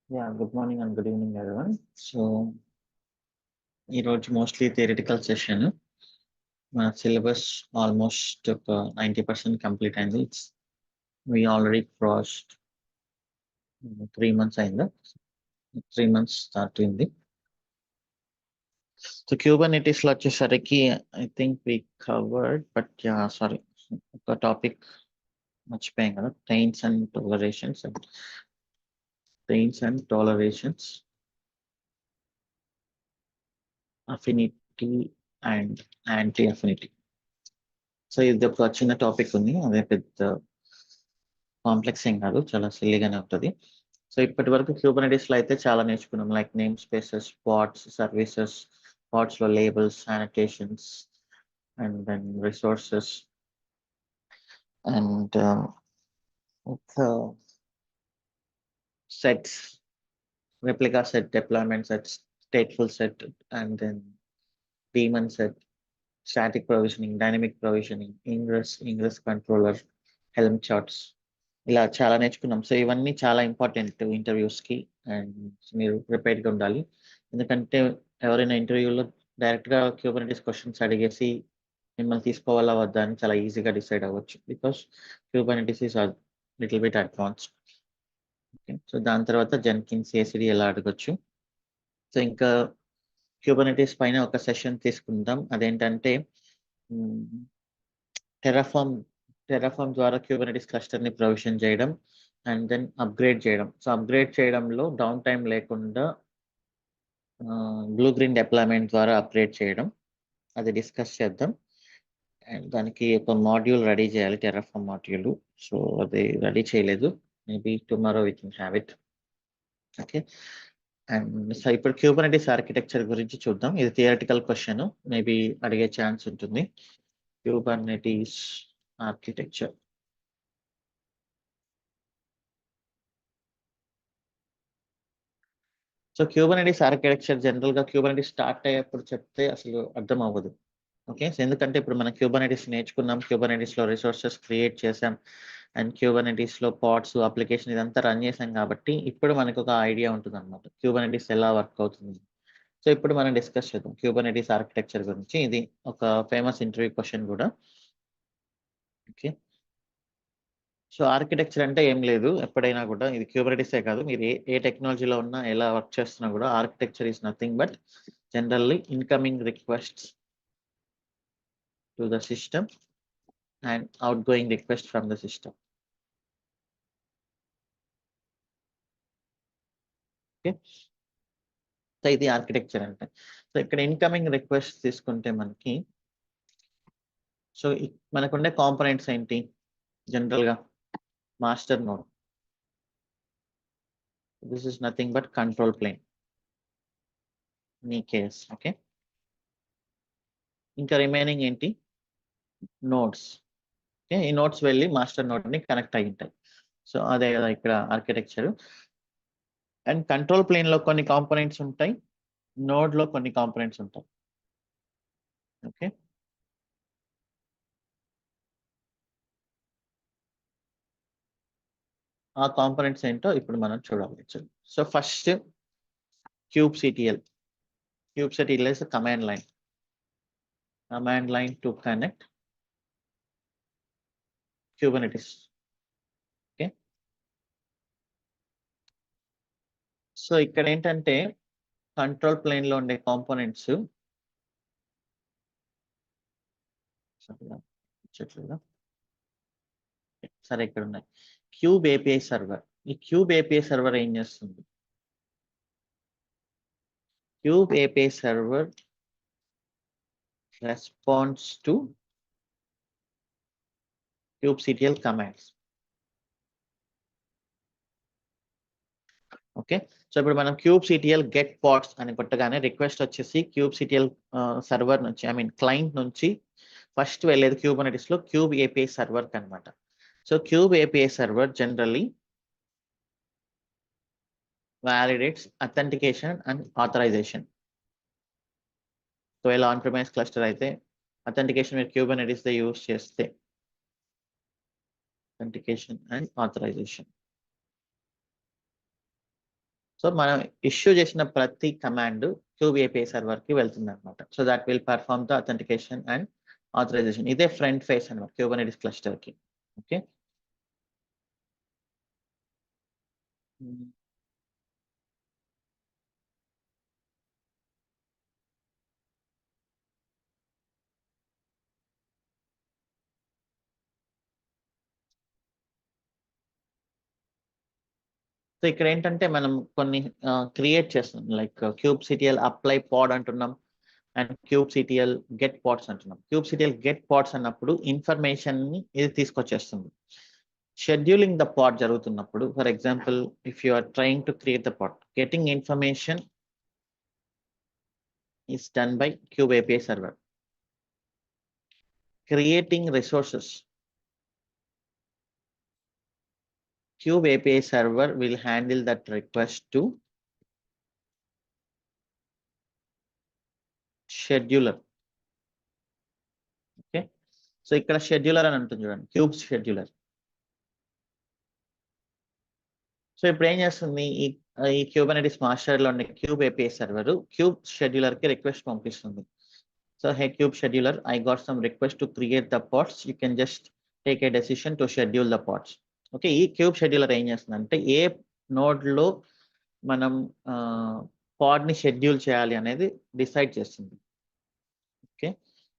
Yeah, good morning and good evening, everyone. So, ఈరోజు mostly theoretical session. మన syllabus almost ఒక 90% complete అయింది. we already crossed 3 months అయిందా, 3 months start అయింది. So Kubernetes లో వచ్చేసరికి I think we covered, but sorry, ఒక topic మర్చిపోయాం కదా, taints and tolerations, affinity and anti affinity. So ఇది ఒక చిన్న టాపిక్ ఉంది, అదే పెద్ద కాంప్లెక్స్ ఏం కాదు, చాలా సిల్లీగానే ఉంటుంది. సో ఇప్పటి వరకు క్యూబర్నెటిస్ లో అయితే చాలా నేర్చుకున్నాం, like name spaces, pods, services, pods లో labels, annotations, and then resources, and sets, replica set, deployment set, stateful set, and then daemon set, static provisioning, dynamic provisioning, ingress controller, helm charts, ఇలా చాలా నేర్చుకున్నాం. So ఇవన్నీ చాలా important ఇంటర్వ్యూస్కి, and మీరు ప్రిపేర్డ్గా ఉండాలి. ఎందుకంటే ఎవరైనా ఇంటర్వ్యూలో డైరెక్ట్గా క్యూబర్నెటిస్ క్వశ్చన్స్ అడిగేసి మిమ్మల్ని తీసుకోవాలా వద్దా అని చాలా ఈజీగా డిసైడ్ అవ్వచ్చు, because Kubernetes is little bit advanced. Okay, so దాని తర్వాత జెన్కిన్స్, ఏసిడి ఎలా అడగొచ్చు. సో ఇంకా క్యూబర్నెటిస్ పైన ఒక సెషన్ తీసుకుందాం, అదేంటంటే టెరాఫామ్ ద్వారా క్యూబర్నెటిస్ క్లస్టర్ని ప్రొవిజన్ చేయడం అండ్ దెన్ అప్గ్రేడ్ చేయడం. సో అప్గ్రేడ్ చేయడంలో డౌన్ టైం లేకుండా బ్లూ గ్రీన్ డిప్లాయ్మెంట్ ద్వారా అప్గ్రేడ్ చేయడం, అది డిస్కస్ చేద్దాం. అండ్ దానికి ఒక మాడ్యూల్ రెడీ చేయాలి, టెరాఫామ్ మాడ్యూల్. సో అది రెడీ చేయలేదు, maybe tomorrow we can have it. Okay, and so ఇప్పుడు క్యూబర్నెటిస్ ఆర్కిటెక్చర్ గురించి చూద్దాం. ఇది థియరిటికల్ క్వశ్చన్, మేబీ అడిగే ఛాన్స్ ఉంటుంది. Kubernetes architecture. So Kubernetes architecture general గా క్యూబర్నెటిస్ స్టార్ట్ అయ్యేప్పుడు చెప్తే అసలు అర్థం అవ్వదు. ఓకే, సో ఎందుకంటే ఇప్పుడు మనం క్యూబర్నెటిస్ నేర్చుకున్నాం, క్యూబర్నెటిస్ లో రిసోర్సెస్ క్రియేట్ చేసాం, అండ్ క్యూబర్నెటిస్ లో పాడ్స్, అప్లికేషన్ ఇదంతా రన్ చేసాం కాబట్టి ఇప్పుడు మనకు ఒక ఐడియా ఉంటుంది అనమాట క్యూబర్నెటిస్ ఎలా వర్క్ అవుతుంది. సో ఇప్పుడు మనం డిస్కస్ చేద్దాం క్యూబర్నెటిస్ ఆర్కిటెక్చర్ గురించి. ఇది ఒక ఫేమస్ ఇంటర్వ్యూ క్వశ్చన్ కూడా. ఓకే, సో ఆర్కిటెక్చర్ అంటే ఏం లేదు, ఎప్పుడైనా కూడా ఇది క్యూబర్నెటిసే కాదు, మీరు ఏ టెక్నాలజీలో ఉన్నా ఎలా వర్క్ చేస్తున్నా కూడా architecture is nothing but generally incoming requests to the system and out going request from the system. Okay, so ఇది ఆర్కిటెక్చర్ అంటే. సో ఇక్కడ ఇన్కమింగ్ రిక్వెస్ట్ తీసుకుంటే మనకి, సో మనకుండే కాంపోనెంట్స్ ఏంటి జనరల్గా? Master node, this is nothing but control plane మీ case. Okay, ఇంకా రిమైనింగ్ ఏంటి? నోడ్స్. ఓకే, ఈ నోడ్స్ వెళ్ళి మాస్టర్ నోడ్ని కనెక్ట్ అయి ఉంటాయి. సో అదే కదా ఇక్కడ ఆర్కిటెక్చర్. అండ్ కంట్రోల్ ప్లేన్లో కొన్ని కాంపోనెంట్స్ ఉంటాయి, నోడ్లో కొన్ని కాంపోనెంట్స్ ఉంటాయి. ఓకే, ఆ కాంపోనెంట్స్ ఏంటో ఇప్పుడు మనం చూడాలి. So first kubectl. kubectl is a command line to connect Kubernetes. Okay, so ఇక్కడ ఏంటంటే కంట్రోల్ ప్లేన్ లో ఉండే కాంపోనెంట్స్ సరే ఇక్కడ ఉన్నాయి. Cube API server. ఈ క్యూబ్ ఏపీఐ సర్వర్ ఏం చేస్తుంది? Cube API server response to kubectl commands. Okay, so ఇప్పుడు మనం kubectl గెట్ పాడ్స్ అని కొట్టగానే రిక్వెస్ట్ వచ్చేసి kubectl సర్వర్ నుంచి, ఐ మీన్ క్లయింట్ నుంచి ఫస్ట్ వెళ్ళేది Kubernetes లో క్యూబ్ ఏపీఐ సర్వర్ అనమాట. So kube API server generally validates authentication and authorization. So ఇలా ఆన్ ప్రిమైస్ క్లస్టర్ అయితే అథెంటికేషన్ మీరు Kubernetes యూస్ చేస్తే authentication and authorization. సో మనం ఇష్యూ చేసిన ప్రతి కమాండ్ క్యూబ్ ఏపీఐ సర్వర్ కి వెళ్తుంది అనమాట. So that will perform the authentication and authorization. ఇదే ఫ్రంట్ ఫేస్ అనమాట క్యూబర్నెటిస్ క్లస్టర్ కి. ఓకే. సో ఇక్కడ ఏంటంటే మనం కొన్ని క్రియేట్ చేస్తున్నాం, like kube CTL apply pod అంటున్నాం and kube CTL get pods అంటున్నాం. క్యూబ్ సిటిఎల్ గెట్ పాడ్స్ అన్నప్పుడు ఇన్ఫర్మేషన్ ని ఇది తీసుకొచ్చేస్తుంది. షెడ్యూలింగ్ ద పాడ్ జరుగుతున్నప్పుడు, for example if you are trying to create the pod, getting information is done by Cube API server. Creating resources, Cube API server will handle that request to scheduler. Okay. So ఇక్కడ scheduler అని అంటుంది చూడండి, cube scheduler. So ఇప్పుడు ఏం చేస్తుంది, ఈ Kubernetes master లో ఉన్న kube API server kube scheduler కి రిక్వెస్ట్ పంపిస్తుంది. So hey kube scheduler, I got some request to create the pods, you can just take a decision to schedule the pods. Okay. ఈ kube scheduler ఏం చేస్తుంది అంటే ఏ node లో మనం పాడ్ ని schedule చేయాలి అనేది డిసైడ్ చేస్తుంది. Okay.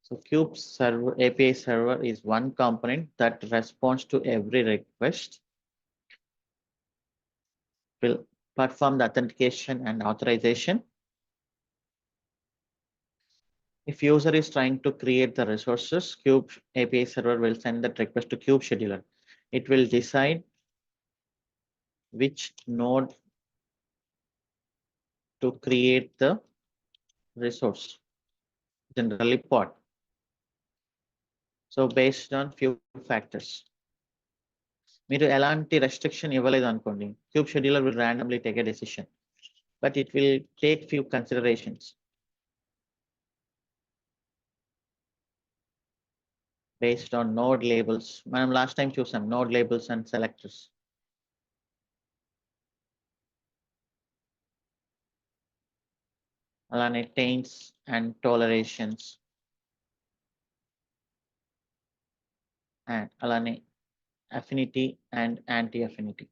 So cube server API server is one component that responds to every request, will perform the authentication and authorization. If user is trying to create the resources, Cube API server will send that request to Cube scheduler. It will decide which node to create the resource, generally pod. So based on few factors. మీరు ఎలాంటి restriction ఇవ్వలేదు అనుకోండి, cube scheduler will randomly take a decision, but it will take few considerations based on node labels. మనం last time చూసాం node labels and selectors. అలానే taints and tolerations, and అలానే affinity and anti-affinity.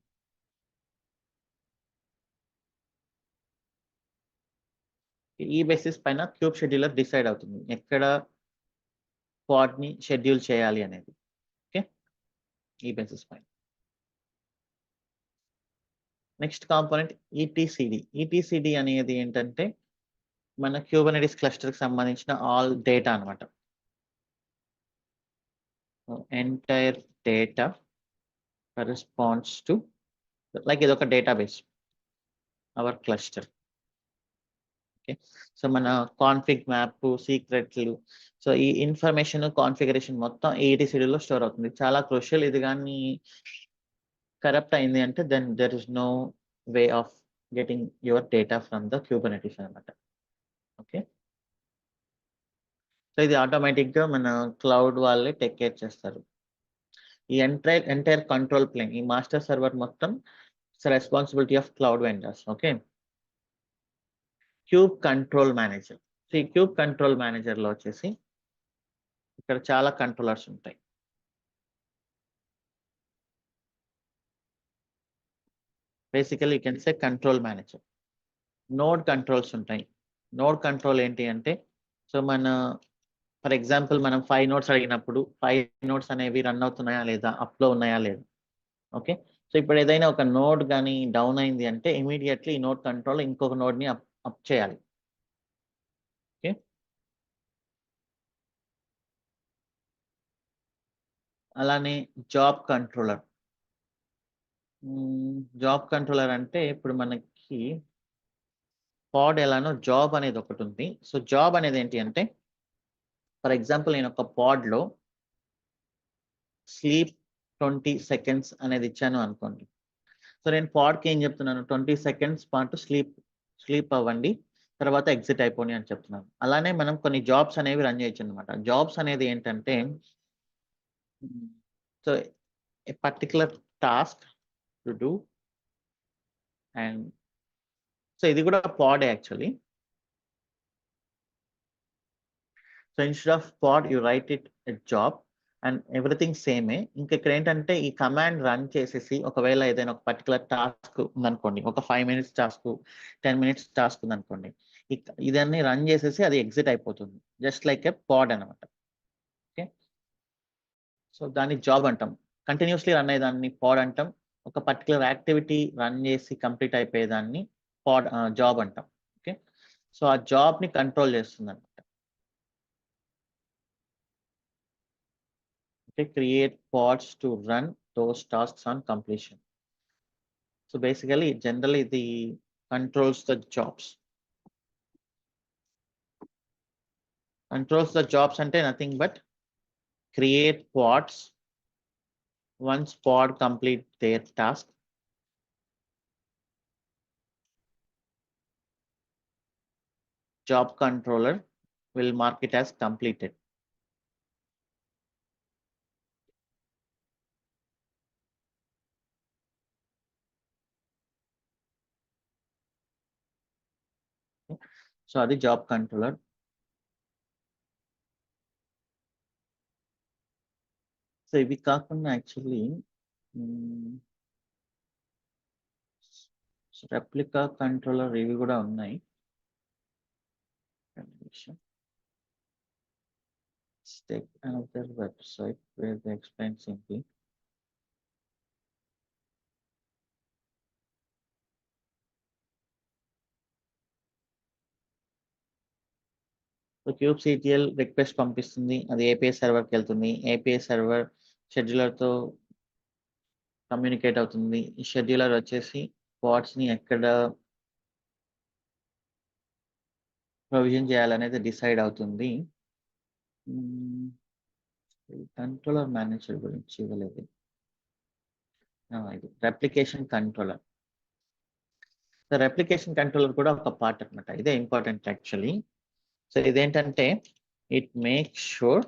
ఈ basis పైన cube scheduler decide అవుతుంది ఎక్కడ పాడ్ ని schedule చేయాలి అనేది. ఓకే. ఈ బేసిస్ పైన నెక్స్ట్ కాంపోనెంట్ ఈటీసీడీ. ఈటీసీడీ అనేది ఏంటంటే మన క్యూబర్నెటిస్ క్లస్టర్ కి సంబంధించిన ఆల్ డేటా అనమాట. Entire data corresponds to, like ఇది ఒక database, our cluster. Okay. So మన కాన్ఫిగ్ మ్యాప్, సీక్రెట్లు, సో ఈ ఇన్ఫర్మేషన్ కాన్ఫిగరేషన్ మొత్తం ఈటీసీడీలో స్టోర్ అవుతుంది. చాలా క్రూషియల్. ఇది కానీ కరప్ట్ అయింది అంటే then there is no way of getting your data from the Kubernetes అనమాట. ఓకే. సో ఇది ఆటోమేటిక్ గా మన క్లౌడ్ వాళ్ళే టేక్ కేర్ చేస్తారు. ఈ ఎంటైర్ కంట్రోల్ ప్లేన్, ఈ మాస్టర్ సర్వర్ మొత్తం responsibility of cloud vendors. Okay. Kube control manager. So ఈ క్యూబ్ కంట్రోల్ మేనేజర్ లో వచ్చేసి ఇక్కడ చాలా కంట్రోలర్స్ ఉంటాయి. Basically you can say control manager. Node controls ఉంటాయి. నోడ్ కంట్రోల్ ఏంటి అంటే, సో మన ఫర్ ఎగ్జాంపుల్ మనం 5 నోట్స్ అడిగినప్పుడు 5 నోట్స్ అనేవి రన్ అవుతున్నాయా లేదా, అప్ లో ఉన్నాయా లేదా. ఓకే. సో ఇప్పుడు ఏదైనా ఒక నోడ్ కానీ డౌన్ అయింది అంటే ఇమీడియట్లీ ఈ నోడ్ కంట్రోల్ ఇంకొక నోడ్ ని అప్ చేయాలి. ఓకే. అలానే జాబ్ కంట్రోలర్. జాబ్ కంట్రోలర్ అంటే ఇప్పుడు మనకి పాడ్ ఎలానో జాబ్ అనేది ఒకటి ఉంది. సో జాబ్ అనేది ఏంటి అంటే, ఫర్ ఎగ్జాంపుల్ నేను ఒక పాడ్ లో స్లీప్ 20 సెకండ్స్ అనేది ఇచ్చాను అనుకోండి. సో నేను పాడ్కి ఏం చెప్తున్నాను, 20 సెకండ్స్ పాటు స్లీప్ అవ్వండి, తర్వాత ఎగ్జిట్ అయిపోయి అని చెప్తున్నాను. అలానే మనం కొన్ని జాబ్స్ అనేవి రన్ చేయొచ్చు అనమాట. జాబ్స్ అనేది ఏంటంటే, so A particular task to do and so ఇది కూడా pod actually. So instead of pod you right it at job and everything సేమే. ఇంకా ఇక్కడ ఏంటంటే ఈ కమాండ్ రన్ చేసేసి ఒకవేళ ఏదైనా ఒక పర్టికులర్ టాస్క్ ఉందనుకోండి, ఒక 5 minutes టాస్క్, 10 minutes టాస్క్ ఉందనుకోండి, ఇదన్నీ రన్ చేసేసి అది ఎగ్జిట్ అయిపోతుంది. జస్ట్ లైక్ ఎ pod అనమాట. ఓకే, సో దాన్ని జాబ్ అంటాం. కంటిన్యూస్లీ రన్ అయ్యేదాన్ని pod అంటాం. ఒక పర్టికులర్ యాక్టివిటీ రన్ చేసి కంప్లీట్ అయిపోయేదాన్ని జాబ్ అంటాం. ఓకే, సో ఆ జాబ్ ని కంట్రోల్ చేస్తుంది అనమాట. Okay, create pods to run those tasks on completion. So basically generally the controls the jobs. Controls the jobs అంటే nothing but create pods. Once pod complete their task, job controller will mark it as completed. So అది job controller. So ఇవి కాకుండా actually replica controller ఇవి కూడా ఉన్నాయి. Take another website where they explain simply. So kubectl request పంపిస్తుంది, అది API సర్వర్కి వెళ్తుంది. API server షెడ్యూలర్తో communicate అవుతుంది. ఈ షెడ్యూలర్ వచ్చేసి pods ని ఎక్కడ ప్రొవిజన్ చేయాలనేది డిసైడ్ అవుతుంది. కంట్రోలర్ మేనేజర్ గురించి ఇవ్వలేదు. ఇది రెప్లికేషన్ కంట్రోలర్. రెప్లికేషన్ కంట్రోలర్ కూడా ఒక పార్ట్ అనమాట. ఇదే ఇంపార్టెంట్ యాక్చువల్లీ. సో ఇదేంటంటే it makes sure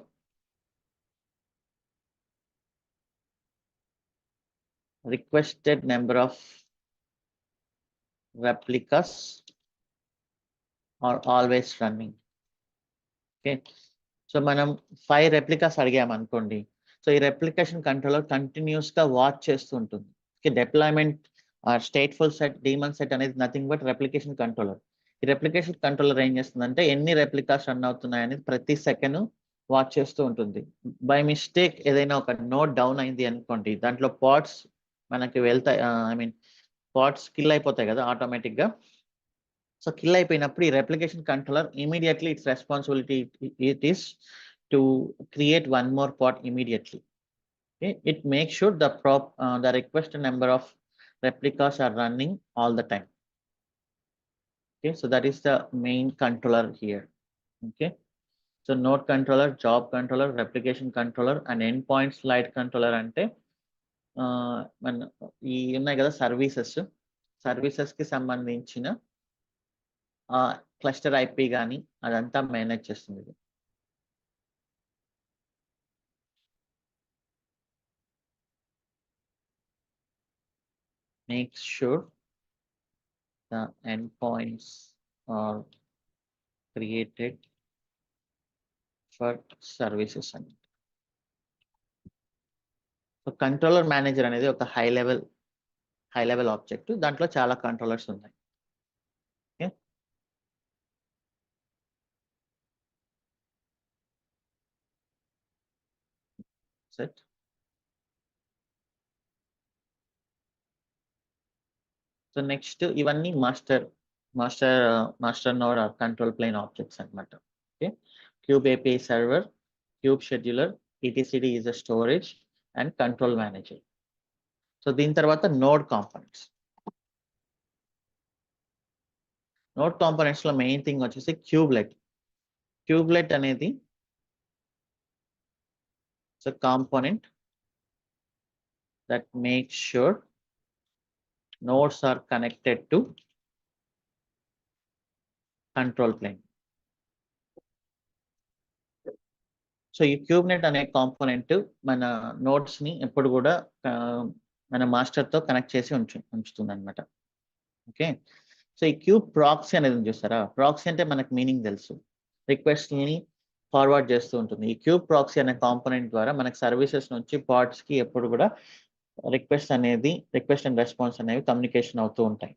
requested number of replicas are always running. Okay, so మనం 5 replicas అడిగాం అనుకోండి. సో ఈ రెప్లికేషన్ కంట్రోలర్ కంటిన్యూస్ గా వాచ్ చేస్తూ ఉంటుంది. Okay, deployment stateful set, demon set అనేది నథింగ్ బట్ రెప్లికేషన్ కంట్రోలర్. ఈ రెప్లికేషన్ కంట్రోలర్ ఏం చేస్తుందంటే ఎన్ని రెప్లికాస్ రన్ అవుతున్నాయి అనేది ప్రతి సెకండ్ వాచ్ చేస్తూ ఉంటుంది. బై మిస్టేక్ ఏదైనా ఒక నోట్ డౌన్ అయింది అనుకోండి, దాంట్లో పాడ్స్ మనకి వెళ్తాయి, ఐ మీన్ పాడ్స్ కిల్ అయిపోతాయి కదా ఆటోమేటిక్ గా. సో కిల్ అయిపోయినప్పుడు ఈ replication controller immediately it's responsibility it is to create one more pod immediately. Okay, it makes sure the requested number of replicas are running all the time. Okay, so that is the main controller here. Okay, so node controller, job controller, replication controller and endpoint slide controller అంటే మన ఈ ఉన్నాయి కదా services కి సంబంధించిన cluster IP కానీ అదంతా manage చేస్తుంది. Makes sure the endpoints are created for services అని. సో కంట్రోలర్ మేనేజర్ అనేది ఒక హై లెవెల్ ఆబ్జెక్ట్. దాంట్లో చాలా కంట్రోలర్స్ ఉన్నాయి. Okay, set. సో నెక్స్ట్ ఇవన్నీ master node or control plane objects అన్నమాట. Okay, kube API server, kube scheduler, etcd is a storage and control manager. So దీని తర్వాత node components. Node components లో main thing వచ్చేసి kubelet అనేది a component that makes sure nodes are connected to control plane. So ఈ క్యూబ్నెట్ అనే component మన nodes ని ఎప్పుడు కూడా మన మాస్టర్ తో కనెక్ట్ చేసి ఉంచుతుంది అనమాట. ఓకే, సో ఈ క్యూబ్ ప్రాక్సీ అనేది ఉంది చూస్తారా, ప్రాక్సీ అంటే మనకు మీనింగ్ తెలుసు, రిక్వెస్ట్ ని ఫార్వర్డ్ చేస్తూ ఉంటుంది. ఈ క్యూబ్ ప్రాక్సీ అనే కాంపోనెంట్ ద్వారా మనకు సర్వీసెస్ నుంచి పార్ట్స్ కి ఎప్పుడు కూడా రిక్వెస్ట్ అండ్ రెస్పాన్స్ అనేవి కమ్యూనికేషన్ అవుతూ ఉంటాయి.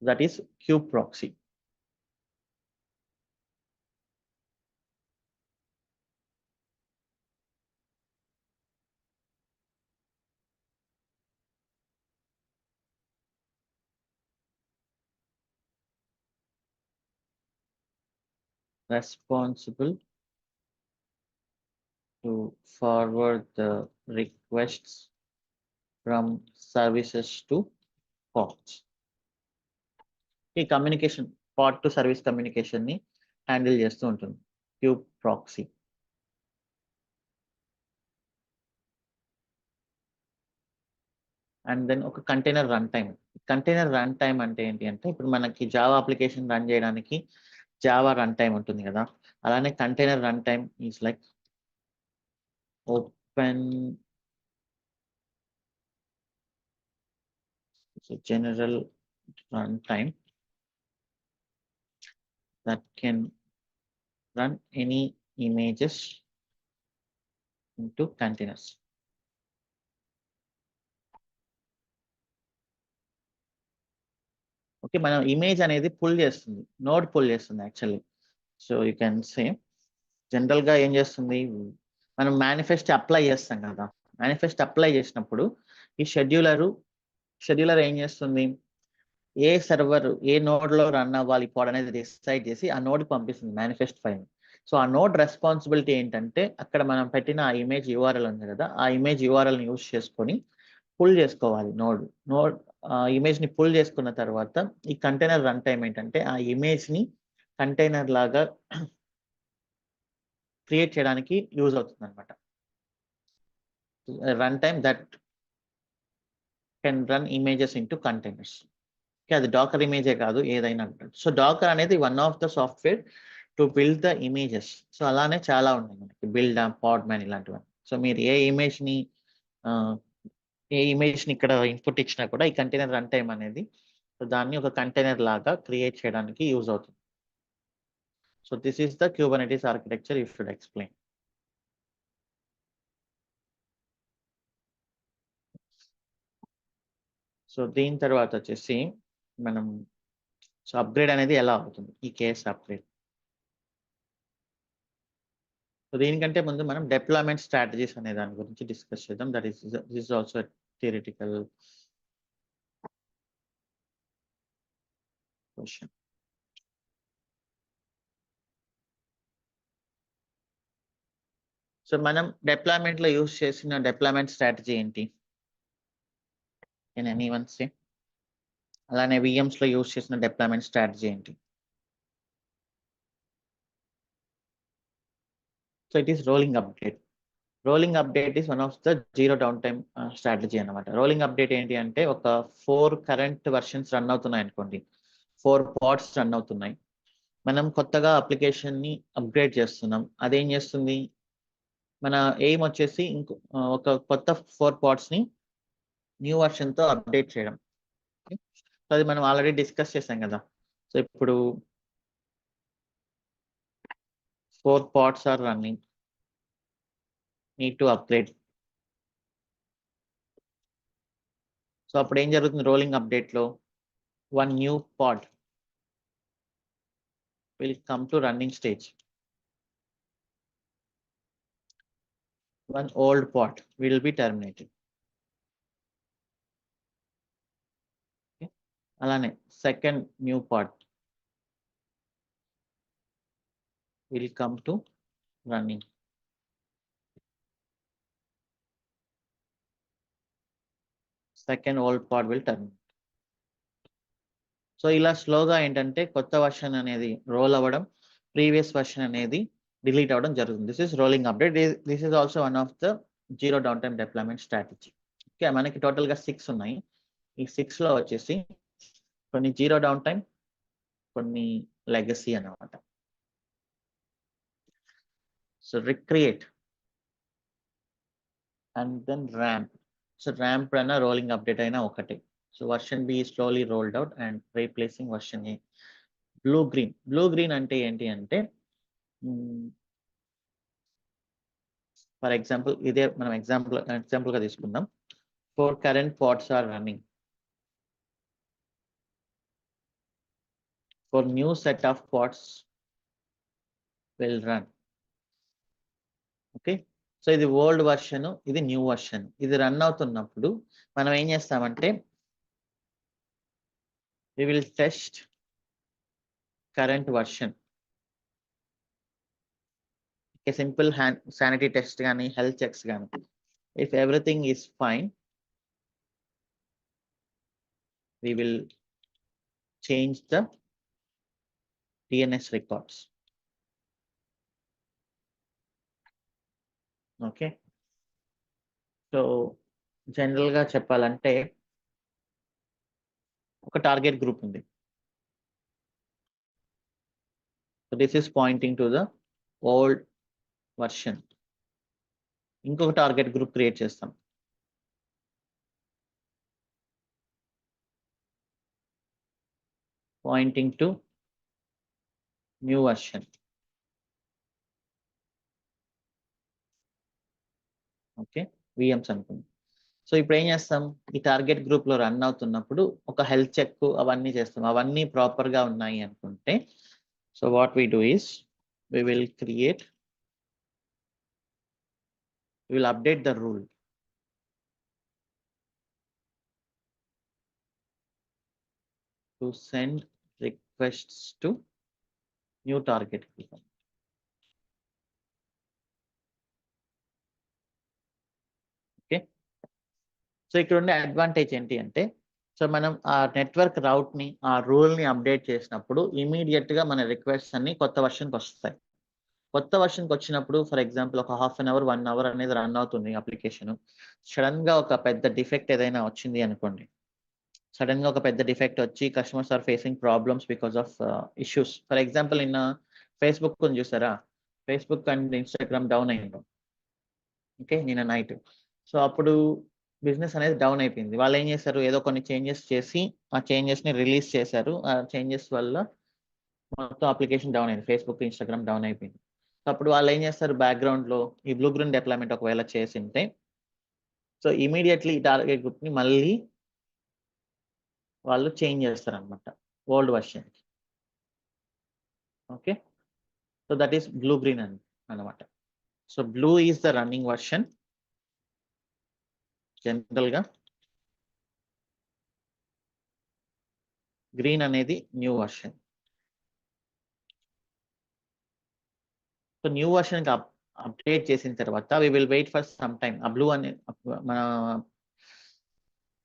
That is cube proxy. Responsible to forward the requests from services to ports. ఈ communication, part to service communication ని హ్యాండిల్ చేస్తూ ఉంటుంది క్యూబ్ ప్రాక్సీ. అండ్ దెన్ ఒక container run time. Container run time అంటే ఏంటి అంటే, ఇప్పుడు మనకి జావా అప్లికేషన్ రన్ చేయడానికి జావా రన్ టైం ఉంటుంది కదా, అలానే container run time is like open general runtime that can run any images into containers. Okay, మనం ఇమేజ్ అనేది పుల్ చేస్తుంది, నోడ్ పుల్ చేస్తుంది actually. So you can say general గా ఏం చేస్తుంది, మనం మేనిఫెస్ట్ అప్లై చేస్తాం కదా, మేనిఫెస్ట్ అప్లై చేసినప్పుడు ఈ షెడ్యూలర్ ఏం చేస్తుంది, ఏ సర్వర్ ఏ నోడ్ లో రన్ అవ్వాలి కోడ్ అనేది డిసైడ్ చేసి ఆ నోడ్ పంపిస్తుంది మేనిఫెస్ట్ ఫైల్. సో ఆ నోడ్ రెస్పాన్సిబిలిటీ ఏంటంటే, అక్కడ మనం పెట్టిన ఆ ఇమేజ్ యూఆర్ఎల్ ఉంది కదా, ఆ ఇమేజ్ యూఆర్ఎల్ ని యూజ్ చేసుకొని పుల్ చేసుకోవాలి నోడ్ ఇమేజ్ ని పుల్ చేసుకున్న తర్వాత ఈ కంటైనర్ రన్ టైం ఏంటంటే, ఆ ఇమేజ్ ని కంటైనర్ లాగా క్రియేట్ చేయడానికి యూజ్ అవుతుంది అనమాట. Run time that can run images into containers. అది డాకర్ ఇమేజే కాదు, ఏదైనా ఉంటుంది. సో డాకర్ అనేది one of the software to build the images. So అలానే చాలా ఉన్నాయి మనకి, బిల్డ్ పాడ్ మ్యాన్ ఇలాంటివన్నీ. సో మీరు ఏ ఇమేజ్ ని ఇక్కడ ఇన్పుట్ ఇచ్చినా కూడా ఈ కంటైనర్ రన్ టైం అనేది దాన్ని ఒక కంటైనర్ లాగా క్రియేట్ చేయడానికి యూజ్ అవుతుంది. So this is the Kubernetes architecture you should explain. So దీని తర్వాత వచ్చేసి మనం అప్గ్రేడ్ అనేది ఎలా అవుతుంది, ఈ కేస్ అప్గ్రేడ్. సో దీనికంటే ముందు మనం డిప్లాయ్మెంట్ స్ట్రాటజీస్ అనే దాని గురించి డిస్కస్ చేద్దాం. That is also theoretical question. So మనం డిప్లాయ్మెంట్ లో యూజ్ చేసిన డిప్లాయ్మెంట్ స్ట్రాటజీ ఏంటి, కెన్ ఎనీవన్ సే? అలానే VMs లో యూజ్ చేసిన డిప్లాయ్మెంట్ స్ట్రాటజీ ఏంటి? So it is rolling update. Rolling update is one of the zero down time strategy అనమాట. Rolling update ఏంటి అంటే, ఒక 4 కరెంట్ వర్షన్స్ రన్ అవుతున్నాయి అనుకోండి, 4 పాడ్స్ రన్ అవుతున్నాయి, మనం కొత్తగా అప్లికేషన్ ని అప్గ్రేడ్ చేస్తున్నాం, అదేం చేస్తుంది, మన ఎయిమ్ వచ్చేసి ఒక కొత్త 4 పాడ్స్ ని న్యూ వర్షన్ తో అప్డేట్ చేయడం. సో అది మనం ఆల్రెడీ డిస్కస్ చేసాం కదా. సో ఇప్పుడు 4 pods are running, need to upgrade. So అప్పుడు ఏం జరుగుతుంది, రోలింగ్ అప్డేట్ లో 1 new pod will come to running stage, 1 old pod will be terminated. Okay. అలానే second new pod will come to running. Second old pod will terminate. So ఇలా స్లోగా ఏంటంటే కొత్త version అనేది రోల్ అవ్వడం, ప్రీవియస్ వర్షన్ అనేది delete అవ్వడం జరుగుతుంది. This is rolling update. This is also one of the zero down time deployment strategy. Okay, మనకి టోటల్ గా 6 ఉన్నాయి. ఈ 6 లో వచ్చేసి కొన్ని జీరో డౌన్ టైమ్, కొన్ని లెగసీ అన్నమాట. So recreate and then ramp. So ramp అయినా రోలింగ్ అప్డేట్ అయినా ఒకటే. So version B is slowly rolled out and replacing version A. Blue green ante enti ante for example ఇదే మనం example గా తీసుకుందాం. 4 current pods are running. For new set of pods will run. Okay, so ఇది old version, ఇది new version. ఇది run అవుతున్నప్పుడు మనం ఏం చేస్తామంటే we will test current version. A simple sanity test గానీ health checks గానీ, if everything is fine, we will change the DNS records. Okay, so general గా చెప్పాలంటే ఒక టార్గెట్ గ్రూప్ ఉంది. So this is pointing to the old version. ఇంకొక target group create చేస్తాం. Pointing to new version. Okay, VMs అనుకుందాం. So ఇప్పుడు ఏం చేస్తాం, ఈ టార్గెట్ గ్రూప్ లో రన్ అవుతున్నప్పుడు ఒక హెల్త్ చెక్ అవన్నీ చేస్తాం. అవన్నీ ప్రాపర్ గా ఉన్నాయి అనుకుంటే, so what we do is we will update the rule to send requests to new target group. Okay, so ఇక్కడ ఉండే అడ్వాంటేజ్ ఏంటి అంటే, సో మనం ఆ నెట్వర్క్ రౌట్ ని, ఆ రూల్ ని అప్డేట్ చేసినప్పుడు ఇమీడియట్ గా మన రిక్వెస్ట్ అన్ని కొత్త వర్షన్కి వస్తాయి. కొత్త వర్షన్కి వచ్చినప్పుడు ఫర్ ఎగ్జాంపుల్ ఒక హాఫ్ అన్ అవర్ 1 hour అనేది రన్ అవుతుంది అప్లికేషన్. సడన్ గా ఒక పెద్ద డిఫెక్ట్ ఏదైనా వచ్చింది అనుకోండి, సడన్ గా ఒక పెద్ద డిఫెక్ట్ వచ్చి customers are facing problems because of issues. For example నిన్న ఫేస్బుక్ చూసారా, ఫేస్బుక్ అండ్ ఇన్స్టాగ్రామ్ డౌన్ అయింది. ఓకే, నిన్న నైట్. సో అప్పుడు బిజినెస్ అనేది డౌన్ అయిపోయింది. వాళ్ళు ఏం చేశారు, ఏదో కొన్ని చేంజెస్ చేసి ఆ చేంజెస్ ని రిలీజ్ చేశారు. ఆ చేంజెస్ వల్ల మొత్తం అప్లికేషన్ డౌన్ అయింది, ఫేస్బుక్ ఇన్స్టాగ్రామ్ డౌన్ అయిపోయింది. అప్పుడు వాళ్ళు ఏం చేస్తారు, బ్యాక్గ్రౌండ్ లో ఈ బ్లూ గ్రీన్ డిప్లాయ్మెంట్ ఒకవేళ చేసింటే, సో ఇమీడియట్లీ ఈ టార్గెట్ గ్రూప్ ని మళ్ళీ వాళ్ళు చేంజ్ చేస్తారు అనమాట old version. Okay, so that is blue green అనమాట. So blue is the running version general గా, గ్రీన్ అనేది new version. So new version update చేసిన తర్వాత we will wait for some time. ఆ బ్లూ అనే మన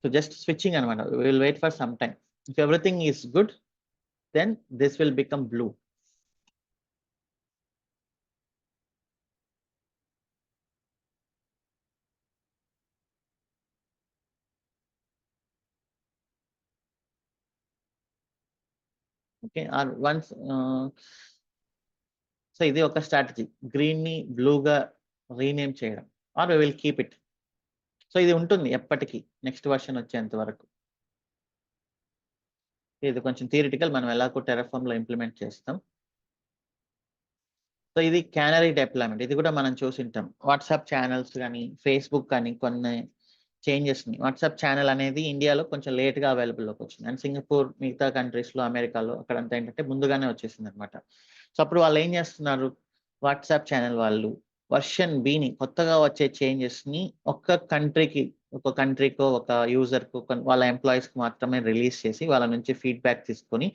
సో జస్ట్ స్విచ్చింగ్ అనమాట. We will wait for some time. If everything is good, then this will become blue. Okay, once so ఇది ఒక strategy, green ని బ్లూగా రీనేమ్ చేయడం, or we will keep it. So ఇది ఉంటుంది ఎప్పటికీ నెక్స్ట్ వర్షన్ వచ్చేంత వరకు. ఇది కొంచెం థియరిటికల్, మనం ఎలాగో టెరాఫామ్ లో ఇంప్లిమెంట్ చేస్తాం. సో ఇది క్యానరీ డిప్లాయ్మెంట్. ఇది కూడా మనం చూసింటాం. వాట్సాప్ ఛానల్స్ కానీ ఫేస్బుక్ కానీ కొన్ని చేంజెస్ ని. వాట్సాప్ ఛానల్ అనేది ఇండియాలో కొంచెం లేట్ గా అవైలబుల్లోకి వచ్చింది, అండ్ సింగపూర్ మిగతా కంట్రీస్ లో అమెరికాలో అక్కడంతా ఏంటంటే ముందుగానే వచ్చేసింది అనమాట. సో అప్పుడు వాళ్ళు ఏం చేస్తున్నారు, వాట్సాప్ ఛానల్ వాళ్ళు వర్షన్ బిని, కొత్తగా వచ్చే చేంజెస్ ని ఒక కంట్రీకో ఒక యూజర్ కు వాళ్ళ ఎంప్లాయీస్ కి మాత్రమే రిలీజ్ చేసి వాళ్ళ నుంచి ఫీడ్బ్యాక్ తీసుకొని,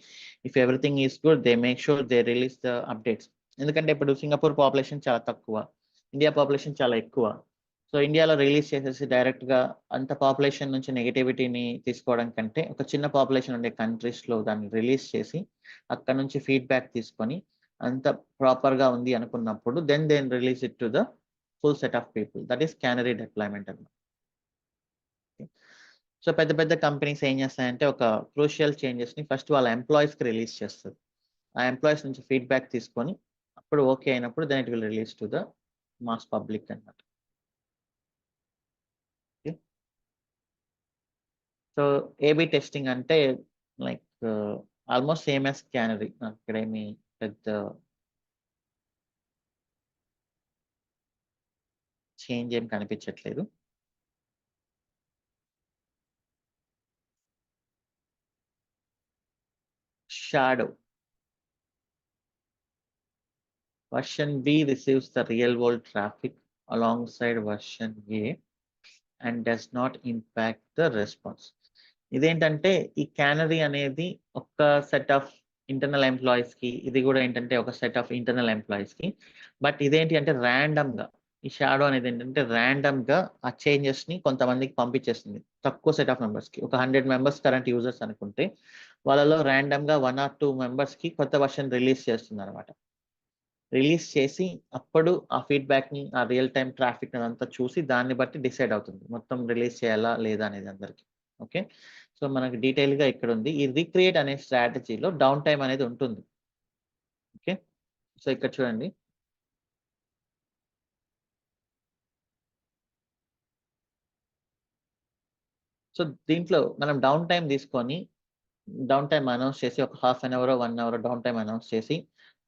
if everything is good they make sure they release the updates. ఎందుకంటే ఇప్పుడు సింగపూర్ పాపులేషన్ చాలా తక్కువ, ఇండియా పాపులేషన్ చాలా ఎక్కువ. సో ఇండియాలో రిలీజ్ చేసేసి డైరెక్ట్ గా అంత పాపులేషన్ నుంచి నెగటివిటీని తీసుకోవడం కంటే, ఒక చిన్న పాపులేషన్ ఉండే కంట్రీస్ లో దాన్ని రిలీజ్ చేసి అక్కడ నుంచి ఫీడ్బ్యాక్ తీసుకొని అంత ప్రాపర్ గా ఉంది అనుకున్నప్పుడు then release it to the full set of people. That is canary deployment అన్నమాట. సో పెద్ద పెద్ద కంపెనీస్ ఏం చేస్తాయంటే ఒక క్రూషియల్ చేంజెస్ ని ఫస్ట్ వాళ్ళ ఎంప్లాయీస్ కి రిలీజ్ చేస్తారు. ఆ ఎంప్లాయీస్ నుంచి ఫీడ్బ్యాక్ తీసుకొని అప్పుడు ఓకే అయినప్పుడు then it will release to the mass public అన్నమాట. సో ఏబి టెస్టింగ్ అంటే like almost same as canary. ఇక్కడ ఏమి పెద్ద చేంజ్ ఏం కనిపించట్లేదు. Shadow version B receives the real world traffic alongside version A and does not impact the response. ఇదేంటంటే ఈ canary అనేది ఒక సెట్ ఆఫ్ ఇంటర్నల్ ఎంప్లాయీస్ కి, ఇది కూడా ఏంటంటే ఒక సెట్ ఆఫ్ ఇంటర్నల్ ఎంప్లాయీస్ కి. బట్ ఇదేంటి అంటే ర్యాండమ్ గా, ఈ షాడో అనేది ఏంటంటే ర్యాండమ్ గా ఆ చేంజెస్ ని కొంతమందికి పంపించేస్తుంది. తక్కువ సెట్ ఆఫ్ మెంబర్స్ కి, ఒక 100 మెంబర్స్ కరెంట్ యూజర్స్ అనుకుంటే వాళ్ళలో ర్యాండమ్ గా 1 or 2 మెంబర్స్ కి కొత్త వర్షన్ రిలీజ్ చేస్తుంది అనమాట. రిలీజ్ చేసి అప్పుడు ఆ ఫీడ్‌బ్యాక్‌ని, ఆ రియల్ టైమ్ ట్రాఫిక్ అదంతా చూసి దాన్ని బట్టి డిసైడ్ అవుతుంది. మొత్తం రిలీజ్ చేయాలా లేదా అనేది అందరికి. ఓకే. సో మనకు డీటెయిల్‌గా ఇక్కడ ఉంది. ఈ రీక్రియేట్ అనే స్ట్రాటజీలో డౌన్ టైమ్ అనేది ఉంటుంది. ఓకే. సో ఇక్కడ చూడండి. సో దీంట్లో మనం డౌన్ టైమ్ తీసుకొని డౌన్ టైమ్ అనౌన్స్ చేసి ఒక half an hour, 1 hour down time announce చేసి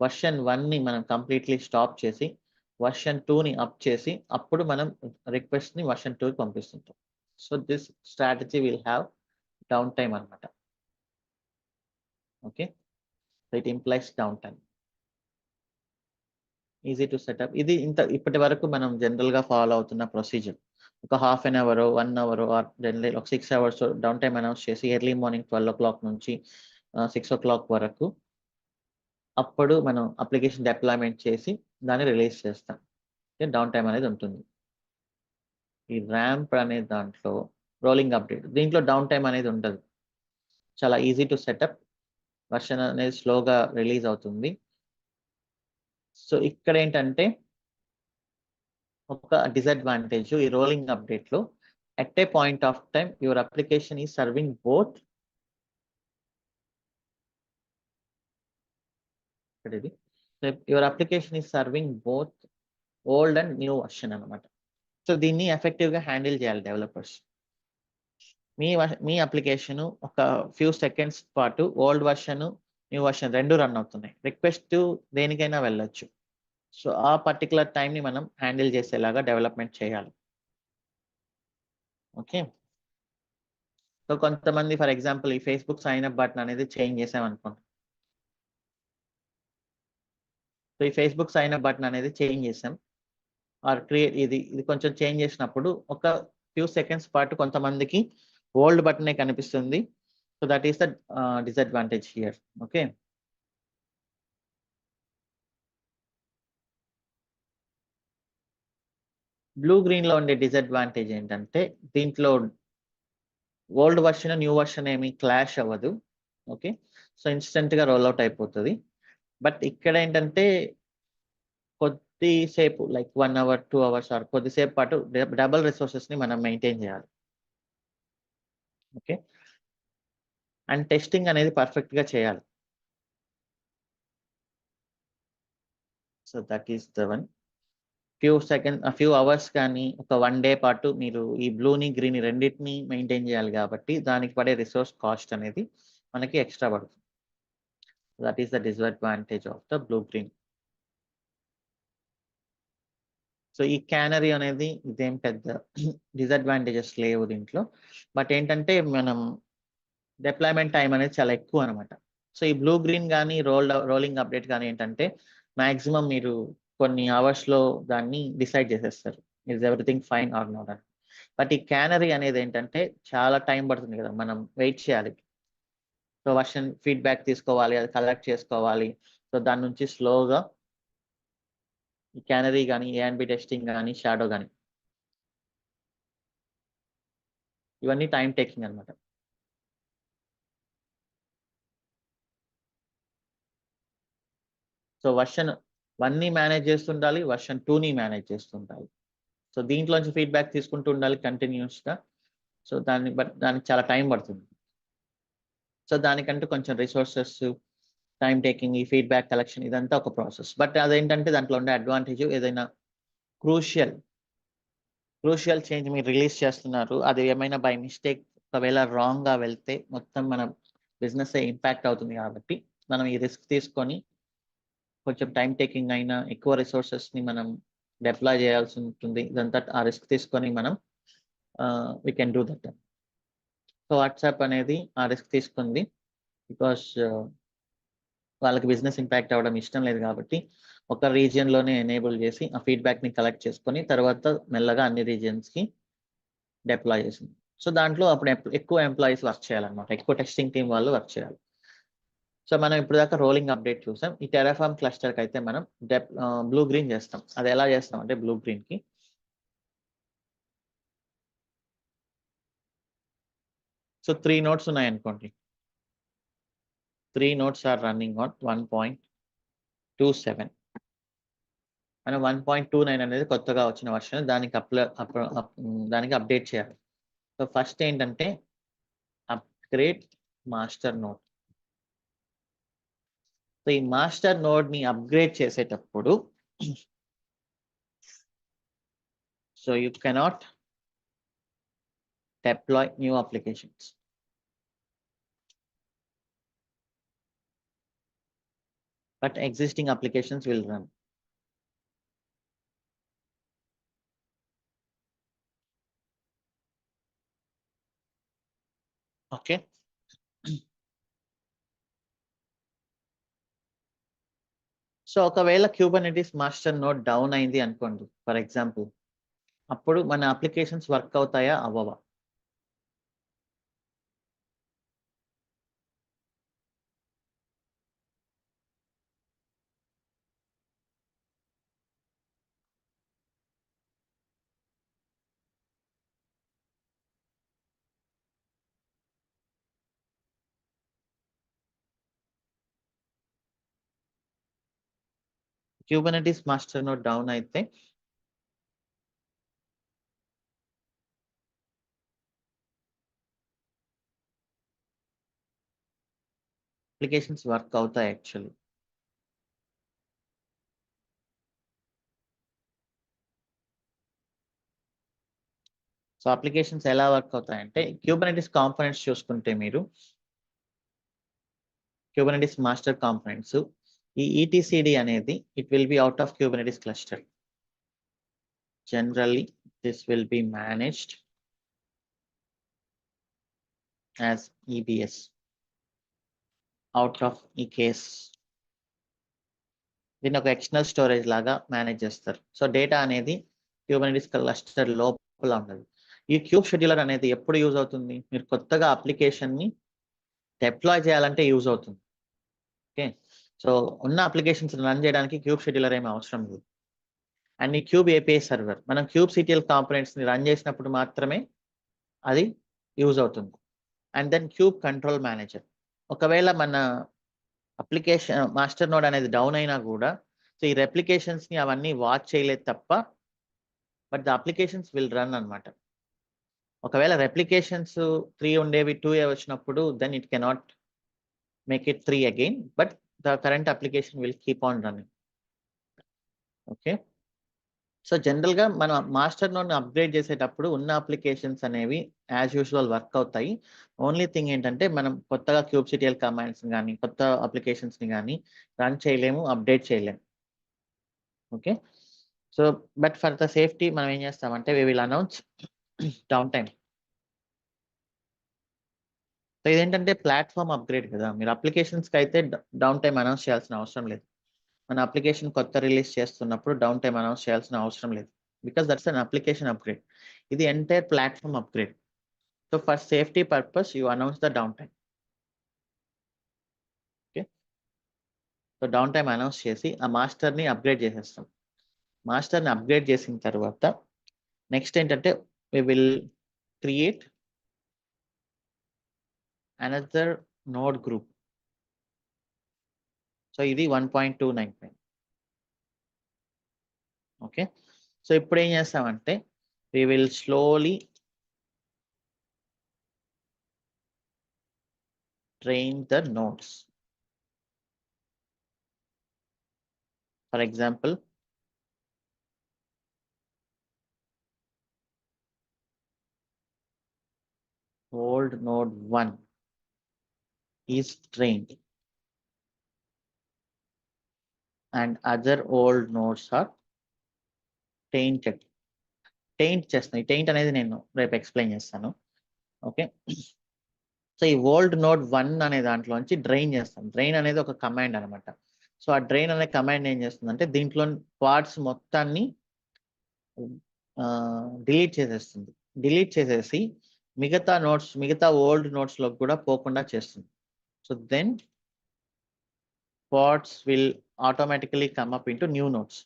వర్షన్ 1ని మనం కంప్లీట్‌లీ స్టాప్ చేసి వర్షన్ 2ని అప్ చేసి అప్పుడు మనం రిక్వెస్ట్‌ని వర్షన్ 2కి పంపిస్తుంటాం. So this strategy will have down time అన్నమాట. Okay. So it implies down time. Easy to setup. ఇది ఇప్పటి వరకు మనం జనరల్‌గా ఫాలో అవుతున్న ప్రొసీజర్. ఒక half an hour, 1 hour or generally ఒక 6 అవర్స్ డౌన్ టైమ్ అనౌన్స్ చేసి ఎర్లీ మార్నింగ్ 12:00 నుంచి 6:00 వరకు అప్పుడు మనం అప్లికేషన్ డిప్లాయ్‌మెంట్ చేసి దాన్ని రిలీజ్ చేస్తాం. డౌన్ టైమ్ అనేది ఉంటుంది. ఈ ర్యాంప్ అనే దాంట్లో రోలింగ్ అప్డేట్, దీంట్లో డౌన్ టైమ్ అనేది ఉండదు. చాలా ఈజీ టు సెటప్. వర్షన్ అనేది స్లోగా రిలీజ్ అవుతుంది. సో ఇక్కడ ఏంటంటే ఒక డిసడ్వాంటేజ్ ఈ రోలింగ్ అప్డేట్‌లో at a point of time your application is serving both ఇది. Your application is serving both old and new version అన్నమాట. సో దీన్ని ఎఫెక్టివ్‌గా హ్యాండిల్ చేయాలి డెవలపర్స్. మీ అప్లికేషన్ ఒక ఫ్యూ సెకండ్స్ పాటు old version, new version 2 run అవుతున్నాయి. రిక్వెస్ట్ దేనికైనా వెళ్ళొచ్చు. సో ఆ పర్టిక్యులర్ టైమ్‌ని మనం హ్యాండిల్ చేసేలాగా డెవలప్‌మెంట్ చేయాలి. ఓకే. సో కొంతమంది ఫర్ ఎగ్జాంపుల్ ఈ ఫేస్‌బుక్ సైన్ అప్ బటన్ అనేది చేంజ్ చేసామనుకోండి. సో ఈ ఫేస్‌బుక్ సైన్ అప్ బటన్ అనేది చేంజ్ చేసాం. ఆర్ ఇది కొంచెం చేంజ్ చేసినప్పుడు ఒక ఫ్యూ సెకండ్స్ పాటు కొంతమందికి ఓల్డ్ బటనే కనిపిస్తుంది. So that is the disadvantage here. Okay. Blue గ్రీన్‌లో ఉండే డిసడ్వాంటేజ్ ఏంటంటే దీంట్లో ఓల్డ్ వర్షన్, న్యూ వర్షన్ ఏమి క్లాష్ అవ్వదు. ఓకే. సో ఇన్‌స్టంట్‌గా రోల్ ఔట్ అయిపోతది. బట్ ఇక్కడ ఏంటంటే కొద్దిసేపు లైక్ 1 అవర్, 2 అవర్స్ ఆర్ కొద్దిసేపు పాటు డబుల్ రిసోర్సెస్‌ని మనం మెయింటైన్ చేయాలి. ఓకే. అండ్ టెస్టింగ్ అనేది పర్ఫెక్ట్‌గా చేయాలి. So that is the one. Few hours కానీ ఒక 1 డే పాటు మీరు ఈ బ్లూని, గ్రీన్‌ని రెండిటిని మెయింటైన్ చేయాలి కాబట్టి దానికి పడే రిసోర్స్ కాస్ట్ అనేది మనకి ఎక్స్‌ట్రా పడుతుంది. That is the disadvantage of the blue green. So ఈ క్యానరీ అనేది ఇదేం పెద్ద డిసడ్వాంటేజెస్ లేవు దీంట్లో. బట్ ఏంటంటే మనం డిప్లాయ్‌మెంట్ టైమ్ అనేది చాలా ఎక్కువ అనమాట. సో ఈ బ్లూ గ్రీన్ గాని రోలింగ్ అప్డేట్ గాని ఏంటంటే మాక్సిమం మీరు కొన్ని అవర్స్‌లో దాన్ని డిసైడ్ చేసేస్తారు. Is everything fine or not అని. బట్ ఈ క్యానరీ అనేది ఏంటంటే చాలా టైం పడుతుంది కదా! మనం వెయిట్ చేయాలి. సో వర్షన్ ఫీడ్‌బ్యాక్ తీసుకోవాలి. అది కలెక్ట్ చేసుకోవాలి. సో దాని నుంచి స్లోగా ఈ క్యానరీ గాని, ఏ&బి టెస్టింగ్ గాని, షాడో గాని ఇవన్నీ టైమ్ టేకింగ్ అన్నమాట. సో వర్షన్ 1ని మేనేజ్ చేస్తుండాలి. వర్షన్ 2ని మేనేజ్ చేస్తుండాలి. సో దీంట్లోంచి ఫీడ్‌బ్యాక్ తీసుకుంటూ ఉండాలి కంటిన్యూయస్‌గా. సో దానికి చాలా టైం పడుతుంది. సో దానికంటూ కొంచెం రిసోర్సెస్, టైమ్ టేకింగ్, ఈ ఫీడ్‌బ్యాక్ కలెక్షన్ ఇదంతా ఒక ప్రాసెస్. బట్ అదేంటంటే దాంట్లో ఉండే అడ్వాంటేజ్ ఏదైనా క్రూషియల్ చేంజ్ మీరు రిలీజ్ చేస్తున్నారు. అది ఏమైనా బై మిస్టేక్ ఒకవేళ రాంగ్గా వెళ్తే మొత్తం మన బిజినెస్ ఇంపాక్ట్ అవుతుంది కాబట్టి మనం ఈ రిస్క్ తీసుకొని కొంచెం టైం టేకింగ్ అయినా ఎక్కువ రిసోర్సెస్ని మనం డిప్లాయ్ చేయాల్సి ఉంటుంది. ఇదంతా ఆ రిస్క్ తీసుకొని మనం we can do that. So WhatsApp అనేది ఆ రిస్క్ తీసుకుంది బికాస్ వాళ్ళకి బిజినెస్ ఇంపాక్ట్ అవ్వడం ఇష్టం లేదు కాబట్టి ఒక రీజియన్లోనే ఎనేబుల్ చేసి ఆ ఫీడ్బ్యాక్ని కలెక్ట్ చేసుకొని తర్వాత మెల్లగా అన్ని రీజియన్స్కి డిప్లాయ్ చేసింది. సో దాంట్లో అప్పుడు ఎక్కువ ఎంప్లాయీస్ వర్క్ చేయాలన్నమాట, ఎక్కువ టెస్టింగ్ టీం వాళ్ళు వర్క్ చేయాలి. సో మనం ఇప్పుడు దాకా రోలింగ్ అప్డేట్ చూసాం. ఈ టెరాఫార్మ్ క్లస్టర్కి అయితే మనం బ్లూ గ్రీన్ చేస్తాం. అది ఎలా చేస్తాం అంటే బ్లూ గ్రీన్కి సో 3 నోట్స్ ఉన్నాయనుకోండి. 3 నోట్స్ ఆర్ రన్నింగ్ ఆన్ 1.27. మనం 1.29 అనేది కొత్తగా వచ్చిన వర్షన్, దానికి దానికి అప్డేట్ చేయాలి. సో ఫస్ట్ ఏంటంటే అప్గ్రేడ్ మాస్టర్ నోడ్. సో ఈ మాస్టర్ నోడ్ని అప్గ్రేడ్ చేసేటప్పుడు so you cannot deploy new applications. But existing applications will run. Okay. So ఒకవేళ Kubernetes మాస్టర్ నోడ్ డౌన్ అయింది అనుకోండి ఫర్ ఎగ్జాంపుల్, అప్పుడు మన అప్లికేషన్స్ వర్క్ అవుతాయా అవ్వవా? Kubernetes మాస్టర్ నోడ్ డౌన్ అయితే అప్లికేషన్స్ వర్క్ అవుతాయి యాక్చువల్లీ. సో అప్లికేషన్స్ ఎలా వర్క్ అవుతాయంటే Kubernetes కాంపోనెంట్స్ చూసుకుంటే మీరు Kubernetes మాస్టర్ కాంపోనెంట్స్ ఈ etcd అనేది it will be out of Kubernetes cluster. Generally this will be managed as EBS out of EKS. దీన్ని ఒక external storage లాగా manage చేస్తారు. సో డేటా అనేది Kubernetes క్లస్టర్ లోపల ఉండదు. ఈ క్యూబ్ షెడ్యూలర్ అనేది ఎప్పుడు యూజ్ అవుతుంది? మీరు కొత్తగా అప్లికేషన్ని డిప్లాయ్ చేయాలంటే యూజ్ అవుతుంది. ఓకే, సో ఉన్న అప్లికేషన్స్ రన్ చేయడానికి క్యూబ్ షెడ్యూలర్ ఏమి అవసరం లేదు. అండ్ ఈ క్యూబ్ ఏపీఐ సర్వర్ మనం kubectl కాంపోనెంట్స్ని రన్ చేసినప్పుడు మాత్రమే అది యూజ్ అవుతుంది. And then kube control manager. ఒకవేళ మన అప్లికేషన్ మాస్టర్ నోడ్ అనేది డౌన్ అయినా కూడా సో ఈ రెప్లికేషన్స్ని అవన్నీ వాచ్ చేయలేదు తప్ప but the applications will run అనమాట. ఒకవేళ రెప్లికేషన్స్ 3 ఉండేవి 2 వచ్చినప్పుడు then it cannot make it 3 again, but the current application will keep on running. Okay, so జనరల్గా మనం మాస్టర్ నోడ్ని అప్గ్రేడ్ చేసేటప్పుడు ఉన్న అప్లికేషన్స్ అనేవి యాజ్ యూజువల్ వర్క్ అవుతాయి. ఓన్లీ థింగ్ ఏంటంటే మనం కొత్తగా kubectl కమాండ్స్ని కానీ కొత్త అప్లికేషన్స్ని కానీ రన్ చేయలేము, అప్డేట్ చేయలేము. Okay, so but for the safety మనం ఏం చేస్తామంటే we will announce down time. So ఇదేంటంటే ప్లాట్ఫామ్ అప్గ్రేడ్ కదా, మీరు అప్లికేషన్స్కి అయితే డౌన్ టైం అనౌన్స్ చేయాల్సిన అవసరం లేదు. మన అప్లికేషన్ కొత్త రిలీజ్ చేస్తున్నప్పుడు డౌన్ టైం అనౌన్స్ చేయాల్సిన అవసరం లేదు because that's an application upgrade. ఇది entire platform upgrade. So for safety purpose you announce the down time. Okay, so downtime announce చేసి ఆ మాస్టర్ని అప్గ్రేడ్ చేసేస్తాం. మాస్టర్ని అప్గ్రేడ్ చేసిన తర్వాత నెక్స్ట్ ఏంటంటే we will create another node group. So ఇది 1.295. ఓకే, సో ఇప్పుడు ఏం చేస్తామంటే we will slowly train the nodes. For example, old node 1 is trained and other old nodes are tainted. Taint చేస్తున్నాయి. టెయింట్ అనేది నేను రేపు ఎక్స్ప్లెయిన్ చేస్తాను. ఓకే, సో ఈ ఓల్డ్ నోడ్ 1 అనే దాంట్లోంచి డ్రైన్ చేస్తాం. డ్రైన్ అనేది ఒక కమాండ్ అనమాట. సో ఆ డ్రైన్ అనే కమాండ్ ఏం చేస్తుందంటే దీంట్లో పార్ట్స్ మొత్తాన్ని డిలీట్ చేసేస్తుంది. డిలీట్ చేసేసి మిగతా ఓల్డ్ నోట్స్ లో కూడా పోకుండా చేస్తుంది. So then parts will automatically come up into new notes.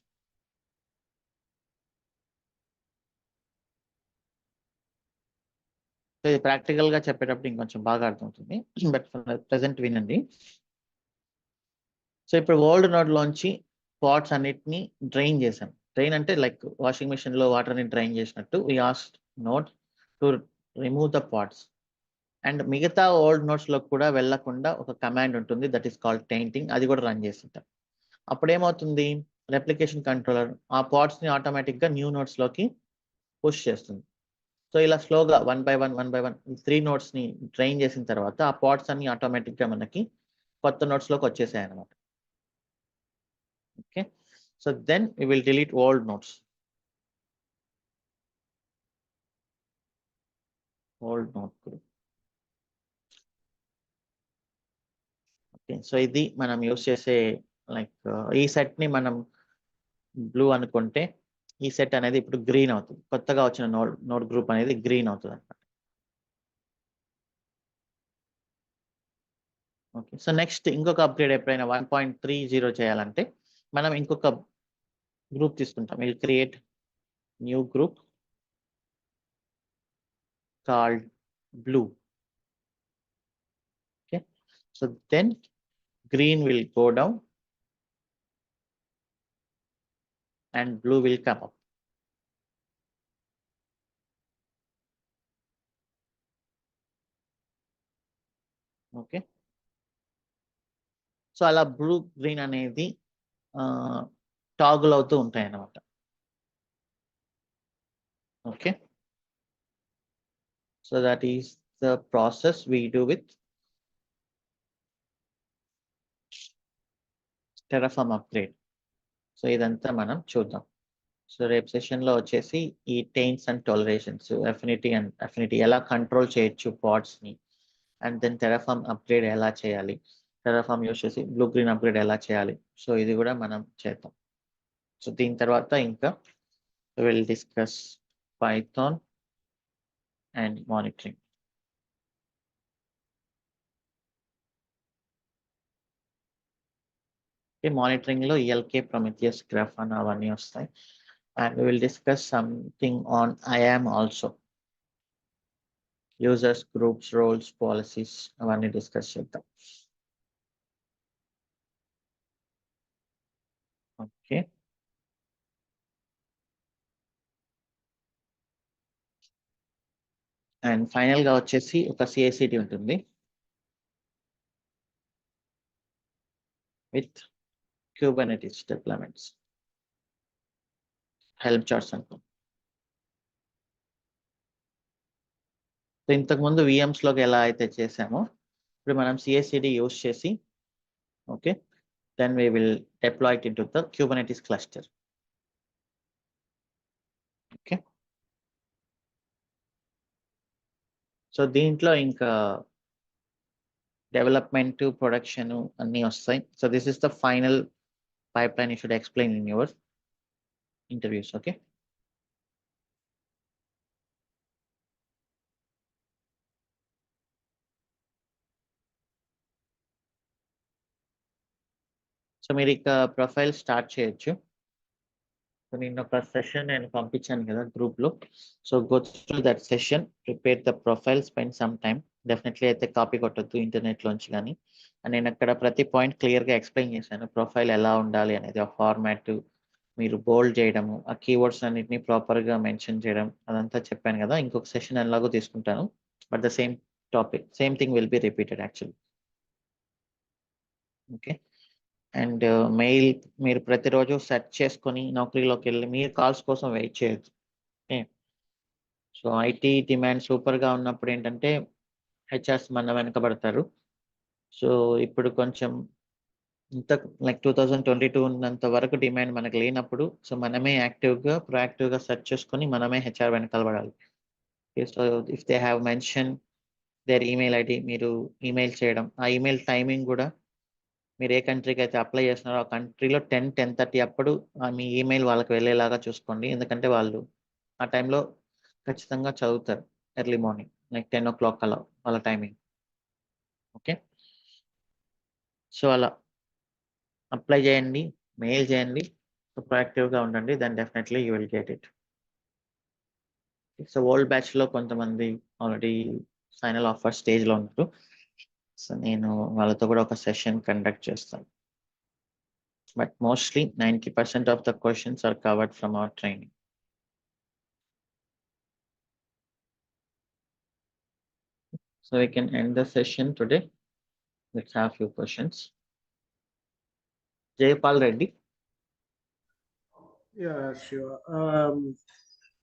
So ఇది ప్రాక్టికల్ గా చెప్పేటప్పుడు ఇంకొంచెం బాగా అర్థమవుతుంది, బట్ ప్రెసెంట్ వినండి. సో ఇప్పుడు ఓల్డ్ నోడ్ లోంచి పార్ట్స్ అన్నిటిని డ్రైన్ చేసాం. డ్రైన్ అంటే లైక్ వాషింగ్ మెషిన్ లో వాటర్ ని డ్రైన్ చేసినట్టు we asked node to remove the parts. And మిగతా ఓల్డ్ నోట్స్ లో కూడా వెళ్లకుండా ఒక కమాండ్ ఉంటుంది, దట్ ఈస్ కాల్డ్ టెయింటింగ్. అది కూడా రన్ చేస్తుంటాం. అప్పుడు ఏమవుతుంది, రెప్లికేషన్ కంట్రోలర్ ఆ పార్ట్స్ ని ఆటోమేటిక్ గా న్యూ నోట్స్ లోకి పుష్ చేస్తుంది. సో ఇలా స్లోగా 1 by 1 3 నోట్స్ ని డ్రైన్ చేసిన తర్వాత ఆ పార్ట్స్ అన్ని ఆటోమేటిక్ గా మనకి కొత్త నోట్స్ లోకి వచ్చేసాయి అనమాట. Okay, so then we will delete old notes. Old note group. Okay, so ఇది మనం యూస్ చేసే లైక్ ఈ సెట్ ని మనం బ్లూ అనుకుంటే ఈ సెట్ అనేది ఇప్పుడు గ్రీన్ అవుతుంది. కొత్తగా వచ్చిన నోడ్ గ్రూప్ అనేది గ్రీన్ అవుతుంది అనమాట. ఓకే, సో నెక్స్ట్ ఇంకొక అప్గ్రేడ్ ఎప్పుడైనా 1.30 చేయాలంటే మనం ఇంకొక గ్రూప్ తీసుకుంటాం. Will create new group called blue. Okay, so then green will go down and blue will come up. Okay, so అలా బ్లూ గ్రీన్ అనేది టాగుల్ అవుతూ ఉంటాయి అన్నమాట. Okay, so that is the process we do with Terraform upgrade. So ఇదంతా మనం చూద్దాం. సో రేపు సెషన్ లో వచ్చేసి ఈ టెయింట్స్ అండ్ టాలరేషన్స్, అఫినిటీ ఎలా కంట్రోల్ చేయొచ్చు పార్ట్స్ ని, అండ్ దెన్ టెరాఫార్మ్ అప్గ్రేడ్ ఎలా చేయాలి, టెరాఫార్మ్ యూస్ చేసి బ్లూ గ్రీన్ అప్గ్రేడ్ ఎలా చేయాలి, సో ఇది కూడా మనం చేద్దాం. సో దీని తర్వాత ఇంకా will discuss Python and monitoring. Monitoring లో ELK, Prometheus, Grafana అవన్నీ వస్తాయి. And we will discuss something on IAM also. Users, groups, roles, policies అవన్నీ డిస్కస్ చేద్దాం. ఓకే, అండ్ ఫైనల్ గా వచ్చేసి ఒక CI/CD ఉంటుంది with Kubernetes deployments, help charts అనుకో. సో ఇంతకుముందు VMs లోకి ఎలా అయితే చేసామో ఇప్పుడు మనం CI/CD యూస్ చేసి, okay, then we will deploy it into the Kubernetes cluster. Okay, so దీంట్లో ఇంకా డెవలప్మెంట్, ప్రొడక్షన్ అన్నీ వస్తాయి. So this is the final pipeline you should explain in your interviews. Okay, so మీరు ఇక ప్రొఫైల్ స్టార్ట్ చేయొచ్చు. So నేను ఒక session నేను పంపించాను కదా గ్రూప్ లో. So go through that session, prepare the profile, spend some time. Definitely అయితే కాపీ కొట్టద్దు ఇంటర్నెట్ లోంచి కానీ. నేను అక్కడ ప్రతి పాయింట్ క్లియర్ గా ఎక్స్ప్లెయిన్ చేశాను. ప్రొఫైల్ ఎలా ఉండాలి అనేది, ఆ ఫార్మాట్, మీరు బోల్డ్ చేయడము, ఆ కీవర్డ్స్ అన్నిటిని ప్రాపర్ గా మెన్షన్ చేయడం, అదంతా చెప్పాను కదా. ఇంకొక సెషన్ ఎలాగో తీసుకుంటాను, but the same topic, same thing will be repeated actually. Okay, and mail మీరు ప్రతిరోజు సెట్ చేసుకొని నౌకరీలోకి వెళ్ళి మీరు కాల్స్ కోసం వెయిట్ చేయొచ్చు. Okay, so IT demand super గా ఉన్నప్పుడు ఏంటంటే హెచ్ఆర్స్ మన వెనకబడతారు. సో ఇప్పుడు కొంచెం ఇంత లైక్ 2022 ఉన్నంత వరకు డిమాండ్ మనకు లేనప్పుడు సో మనమే ప్రొయాక్టివ్గా సెర్చ్ చేసుకొని మనమే హెచ్ఆర్ వెనకాల పడాలి. So if they have mention their email ID, మీరు ఈమెయిల్ చేయడం, ఆ ఈమెయిల్ టైమింగ్ కూడా మీరు ఏ కంట్రీకి అయితే అప్లై చేస్తున్నారో ఆ కంట్రీలో 10-10:30 అప్పుడు మీ ఈమెయిల్ వాళ్ళకి వెళ్ళేలాగా చూసుకోండి. ఎందుకంటే వాళ్ళు ఆ టైంలో ఖచ్చితంగా చదువుతారు ఎర్లీ మార్నింగ్ లైక్ 10 o'clock అలా వాళ్ళ టైమింగ్. ఓకే, సో అలా అప్లై చేయండి, మెయిల్ చేయండి, సో ప్రొయాక్టివ్గా ఉండండి, then definitely you will get it. So old బ్యాచ్లో కొంతమంది ఆల్రెడీ ఫైనల్ ఆఫర్ స్టేజ్లో ఉన్నారు. సో నేను వాళ్ళతో కూడా ఒక సెషన్ కండక్ట్ చేస్తాను. But mostly 90% of the questions are covered from our training. So we can end the session today. Let's have few questions. Jayapal Reddy. Yeah, sure.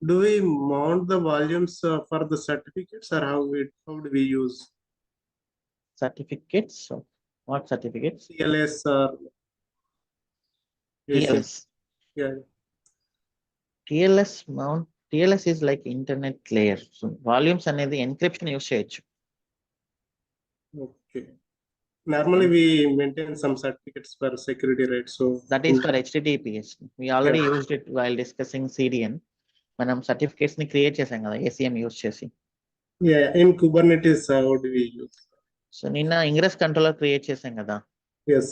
Do we mount the volumes for the certificates, or how do we use Certificates. So what certificates? TLS or TLS. Yeah. TLS mount. TLS is like internet layer. So volumes అనేది encryption use చేయొచ్చు. Okay. Normally we maintain some certificates for security, right? So That is for HTTPS. We already Yeah. used it while discussing CDN. మనం certificates ని create చేసాం కదా ACM use చేసి. Yeah, in Kubernetes, how do we use? So నిన్న ingress controller create చేసాం కదా. Yes.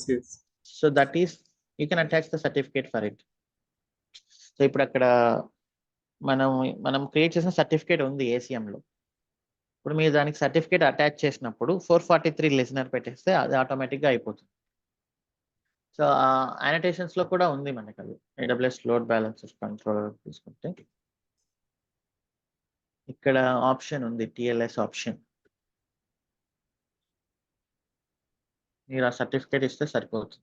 So that is you can attach the certificate for it. So ఇప్పుడు అక్కడ మనం క్రియేట్ చేసిన సర్టిఫికేట్ ఉంది ACM లో. ఇప్పుడు మీరు దానికి సర్టిఫికేట్ అటాచ్ చేసినప్పుడు 443 లిజనర్ పెట్టేస్తే అది ఆటోమేటిక్గా అయిపోతుంది. సో ఆ అనోటేషన్స్ లో కూడా ఉంది మనకి అది. AWS లోడ్ బ్యాలెన్సెస్ కంట్రోలర్ తీసుకుంటే ఇక్కడ ఆప్షన్ ఉంది, TLS ఆప్షన్. మీరు ఆ సర్టిఫికేట్ ఇస్తే సరిపోతుంది.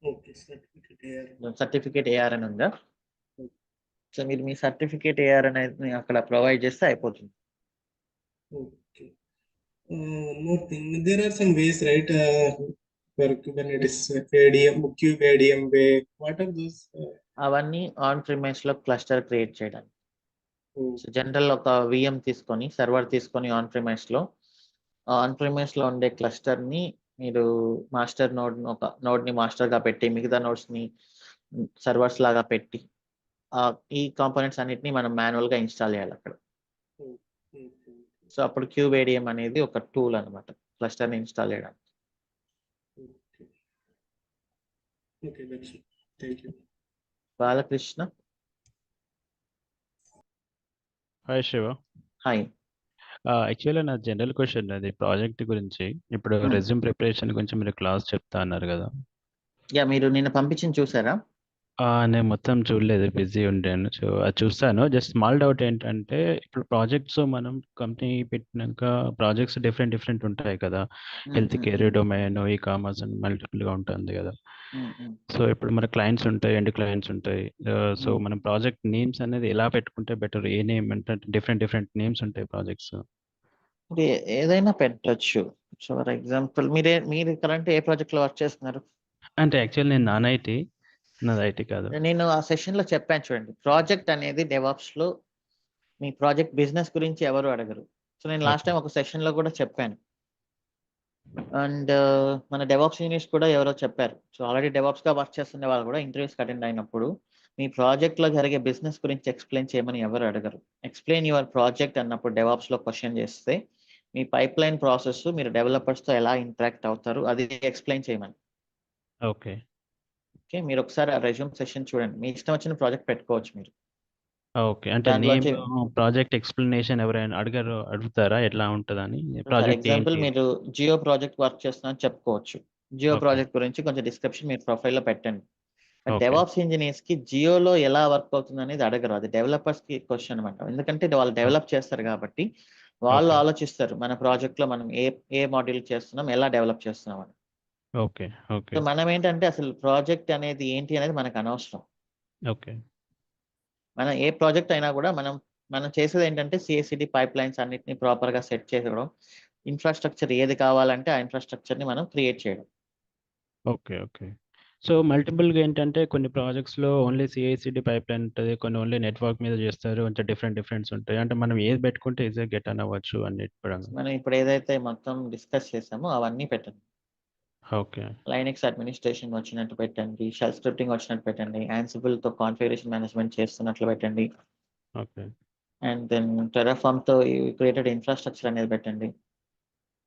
Okay, సర్టిఫికేట్ AR అని ఉందా? సో మీరు మీ సర్టిఫికేట్ AR అనేది అక్కడ ప్రొవైడ్ చేస్తే అయిపోతుంది. Okay. One more thing, there are some ways, right? For Kubernetes, ADM, Cube ADM way. What are those? అవన్నీ ఆన్ ప్రిమైస్ లో క్లస్టర్ క్రియేట్ చేయడానికి. సో జనరల్ ఒక VM తీసుకొని సర్వర్ తీసుకొని ఆన్ ప్రిమైస్ లో ఉండే క్లస్టర్ ని మీరు మాస్టర్ ఒక నోడ్ ని మాస్టర్ గా పెట్టి మిగతా నోడ్స్ ని సర్వర్స్ లాగా పెట్టి ఈ కాంపోనెంట్స్ అన్నిటిని మనం మాన్యువల్ గా ఇన్స్టాల్ చేయాలి అక్కడ. సో అప్పుడు క్యూబ్ ADM అనేది ఒక టూల్ అనమాట క్లస్టర్ ని ఇన్స్టాల్ చేయడానికి. Okay, that's it. Thank you. Balakrishna. Hi Shiva. Hi. యాక్చువల్గా నా జనరల్ క్వశ్చన్ అది ప్రాజెక్ట్ గురించి. ఇప్పుడు రెజ్యూమ్ ప్రిపరేషన్ గురించి మీరు క్లాస్ చెప్తా అన్నారు కదా. యా, మీరు నిన్న పంపించింది చూసారా? నేను మొత్తం చూడలేదు, బిజీ ఉండాను. సో అది చూస్తాను. జస్ట్ స్మాల్ డౌట్ ఏంటంటే ఇప్పుడు ప్రాజెక్ట్స్ మనం కంపెనీ పెట్టినాక ప్రాజెక్ట్స్ డిఫరెంట్ ఉంటాయి కదా. హెల్త్ కేర్, డొమైన్, కామర్స్ అని మల్టిపుల్గా ఉంటుంది కదా. సో ఇప్పుడు మన క్లయింట్స్ ఉంటాయి, ఎండ్ క్లయింట్స్ ఉంటాయి. సో మనం ప్రాజెక్ట్ నేమ్స్ అనేది ఎలా పెట్టుకుంటే బెటర్? ఏ నేమ్ అంటే డిఫరెంట్ నేమ్స్ ఉంటాయి ప్రాజెక్ట్స్. ఏదైనా పెట్టచ్చు. సో ఫర్ ఎగ్జాంపుల్ మీరు కరెంట్ ఏ ప్రాజెక్ట్ లో వర్క్ చేస్తున్నారు? అంటే యాక్చువల్ నేను నాది ఐటీ కాదు. నేను ఆ సెషన్ లో చెప్పాను చూడండి, ప్రాజెక్ట్ అనేది డెవాప్స్ లో మీ ప్రాజెక్ట్ బిజినెస్ గురించి ఎవరు అడగరు. సో నేను లాస్ట్ టైం ఒక సెషన్ లో కూడా చెప్పాను. అండ్ మన డెవాప్స్ ఇంజనీర్స్ కూడా ఎవరో చెప్పారు. సో ఆల్రెడీ డెవాప్స్ గా వర్క్ చేస్తున్న వాళ్ళు కూడా ఇంటర్వ్యూస్ అటెండ్ అయినప్పుడు మీ ప్రాజెక్ట్ లో జరిగే బిజినెస్ గురించి ఎక్స్ప్లెయిన్ చేయమని ఎవరు అడగరు. ఎక్స్ప్లెయిన్ యువర్ ప్రాజెక్ట్ అన్నప్పుడు డెవాప్స్ లో క్వశ్చన్ చేస్తే మీ పైప్ లైన్ ప్రాసెస్, మీరు డెవలపర్స్ తో ఎలా ఇంటరాక్ట్ అవుతారు అది ఎక్స్ప్లెయిన్ చేయమని. ఓకే, మీరు ఒకసారి ఆ రెజ్యూమ్ సెషన్ చూడండి. మీ ఇష్టం వచ్చిన ప్రాజెక్ట్ పెట్టుకోవచ్చు మీరు. ఓకే. అంటే నేమ్, ప్రాజెక్ట్ ఎక్స్ప్లెనేషన్ ఎవరైనా అడుగుతారా ఎట్లా ఉంటుందని? ఫర్ ఎగ్జాంపుల్ మీరు జియో ప్రాజెక్ట్ వర్క్ చేస్తున్నారని చెప్పుకోవచ్చు. జియో ప్రాజెక్ట్ గురించి కొంచెం డిస్క్రిప్షన్ మీరు ప్రొఫైల్లో పెట్టండి. డెవాప్స్ ఇంజనీర్స్ కి జియోలో ఎలా వర్క్ అవుతుంది అనేది అడగరు. అది డెవలపర్స్ కి క్వశ్చన్ అనమాట. ఎందుకంటే వాళ్ళు డెవలప్ చేస్తారు కాబట్టి వాళ్ళు ఆలోచిస్తారు మన ప్రాజెక్ట్ లో మనం ఏ మాడ్యూల్ చేస్తున్నాం, ఎలా డెవలప్ చేస్తున్నాం అని. ఓకే. సో మనం ఏంటంటే అసలు ప్రాజెక్ట్ అనేది ఏంటి అనేది మనకు అనవసరం. ఓకే. మనం ఏ ప్రాజెక్ట్ అయినా కూడా మనం మనం చేసేది ఏంటంటే CI/CD పైప్ లైన్స్ అన్నిటిని ప్రాపర్గా సెట్ చేయడం, ఇన్ఫ్రాస్ట్రక్చర్ ఏది కావాలంటే ఆ ఇన్ఫ్రాస్ట్రక్చర్ని మనం క్రియేట్ చేయడం. ఓకే. ఓకే. సో, మల్టిపుల్‌గా ఏంటంటే కొన్ని ప్రాజెక్ట్స్‌లో ఓన్లీ CI/CD పైప్‌లైన్ ఉంటది. కొన్ని ఓన్లీ నెట్వర్క్ మీద చేస్తారు. కొంచెం డిఫరెంట్స్ ఉంటాయి. అంటే మనం ఏది పెట్టుకుంటే ఈజీగా గెట్ ఆన్ అవ్వచ్చు అన్నిటి పరంగా. మనం ఇప్పుడు ఏదైతే మొత్తం డిస్కస్ చేసామో అవన్నీ పెట్టండి. ఓకే. లైనక్స్ అడ్మినిస్ట్రేషన్ వచ్చినట్టు పెట్టండి, షెల్ స్క్రిప్టింగ్ వచ్చినట్టు పెట్టండి, యాన్సిబుల్తో కాన్ఫిగరేషన్ మేనేజ్మెంట్ చేస్తున్నట్లు పెట్టండి, ఓకే. అండ్ దెన్ టెరాఫామ్తో క్రియేటెడ్ ఇన్ఫ్రాస్ట్రక్చర్ అనేది పెట్టండి.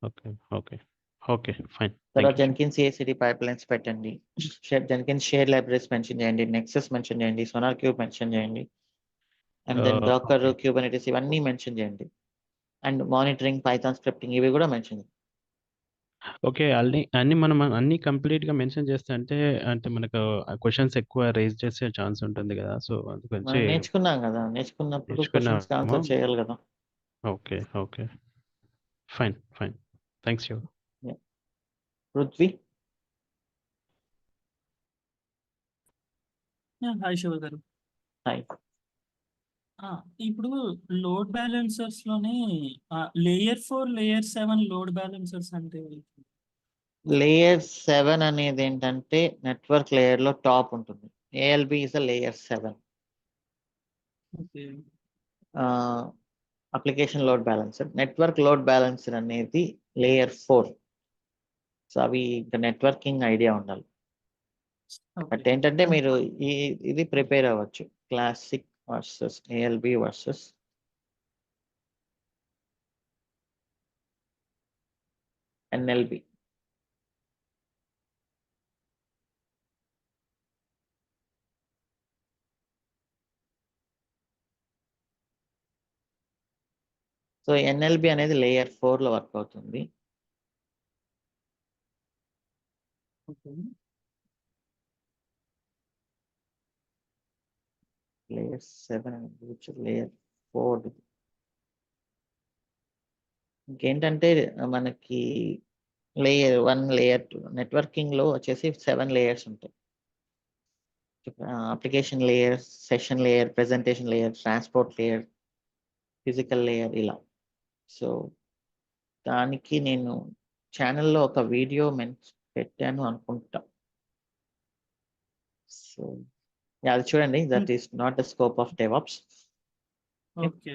ఓకే. ఓకే. ఓకే. ఫైన్. తర్వాత thank you. Jenkins CI/CD pipelines పెట్టండి, జెన్కిన్స్ షేర్ లైబ్రరీస్ మెన్షన్ చేయండి, నెక్సస్ మెన్షన్ చేయండి, సోనార్ క్యూబ్ మెన్షన్ చేయండి, and then Docker, okay. Kubernetes ఇవన్నీ మెన్షన్ చేయండి, అండ్ మానిటరింగ్, పైథాన్ స్క్రిప్టింగ్ ఇవి కూడా మెన్షన్ చేయండి. ఓకే. అన్నీ మనం అన్నీ కంప్లీట్‌గా మెన్షన్ చేస్తే అంటే మనకు క్వెషన్స్ ఎక్కువ రైజ్ చేసే ఛాన్స్ ఉంటుంది కదా! సో, అందుగురించి మనం నేర్చుకున్నాం కదా, నేర్చుకున్నప్పుడు క్వశ్చన్స్కి నేర్చుకున్నాము. ఆన్సర్ చేయాలి కదా. Okay. Okay. Fine. Thanks you. Prithvi. Hi Shiva గారు. హాయ్. ఇప్పుడు లోడ్ బ్యాలెన్సర్స్ లోనే లేయర్ 4 లేయర్ 7 లోడ్ బ్యాలెన్సర్స్ అంటే లేయర్ 7 అనేది ఏంటంటే నెట్వర్క్ లేయర్లో టాప్ ఉంటుంది. ALB is a layer 7. Okay. Application load balancer, network load balancer అనేది లేయర్ 4. సో అవి ఇంకా నెట్వర్కింగ్ ఐడియా ఉండాలి. But okay. ఏంటంటే మీరు ఇది ప్రిపేర్ అవ్వచ్చు, classic versus ALB versus NLB. So NLB అనేది లేయర్ 4లో వర్క్ అవుతుంది. ఓకే. లేయర్ 7 అనేది లేయర్ 4. ఇంకేంటంటే మనకి లేయర్ 1, లేయర్ 2 నెట్వర్కింగ్లో వచ్చేసి 7 లేయర్స్ ఉంటాయి. Application layer, session layer, presentation layer, transport layer, physical layer ఇలా. సో దానికి నేను ఛానల్లో ఒక వీడియో పెట్టాను అనుకుంటా. సో అది చూడండి, that is not the scope of DevOps. Okay.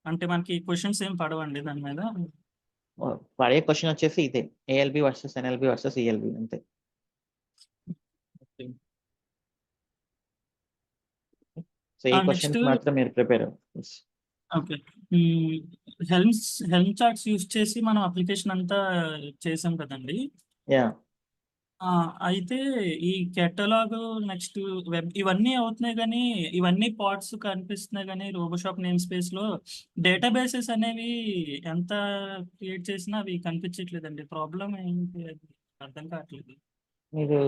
అంటే మనకి క్వశ్చన్స్ ఏం పడవండి దాని మీద? పడే క్వశ్చన్ వచ్చేసి ఇదే, ALB versus NLB versus ELB అంతే. ఓకే. సో ఈ నెక్స్ట్ క్వశ్చన్స్ మాత్రం మీరు ప్రిపేర్ అవ్వండి. ఓకే. హెల్మ్ చార్ట్స్ యూస్ చేసి మనం అప్లికేషన్ అంతా చేసాం కదండి. యా. అయితే ఈ కేటలాగ్ నెక్స్ట్ వెబ్ ఇవన్నీ అవుతున్నాయి కానీ ఇవన్నీ పార్ట్స్ కనిపిస్తున్నాయి కానీ రోబోషాప్ నేమ్ స్పేస్ లో డేటాబేసెస్ అనేవి ఎంత క్రియేట్ చేసినా అవి కనిపించట్లేదండి. ప్రాబ్లం ఏంటి అది అర్థం కావట్లేదు. మీరు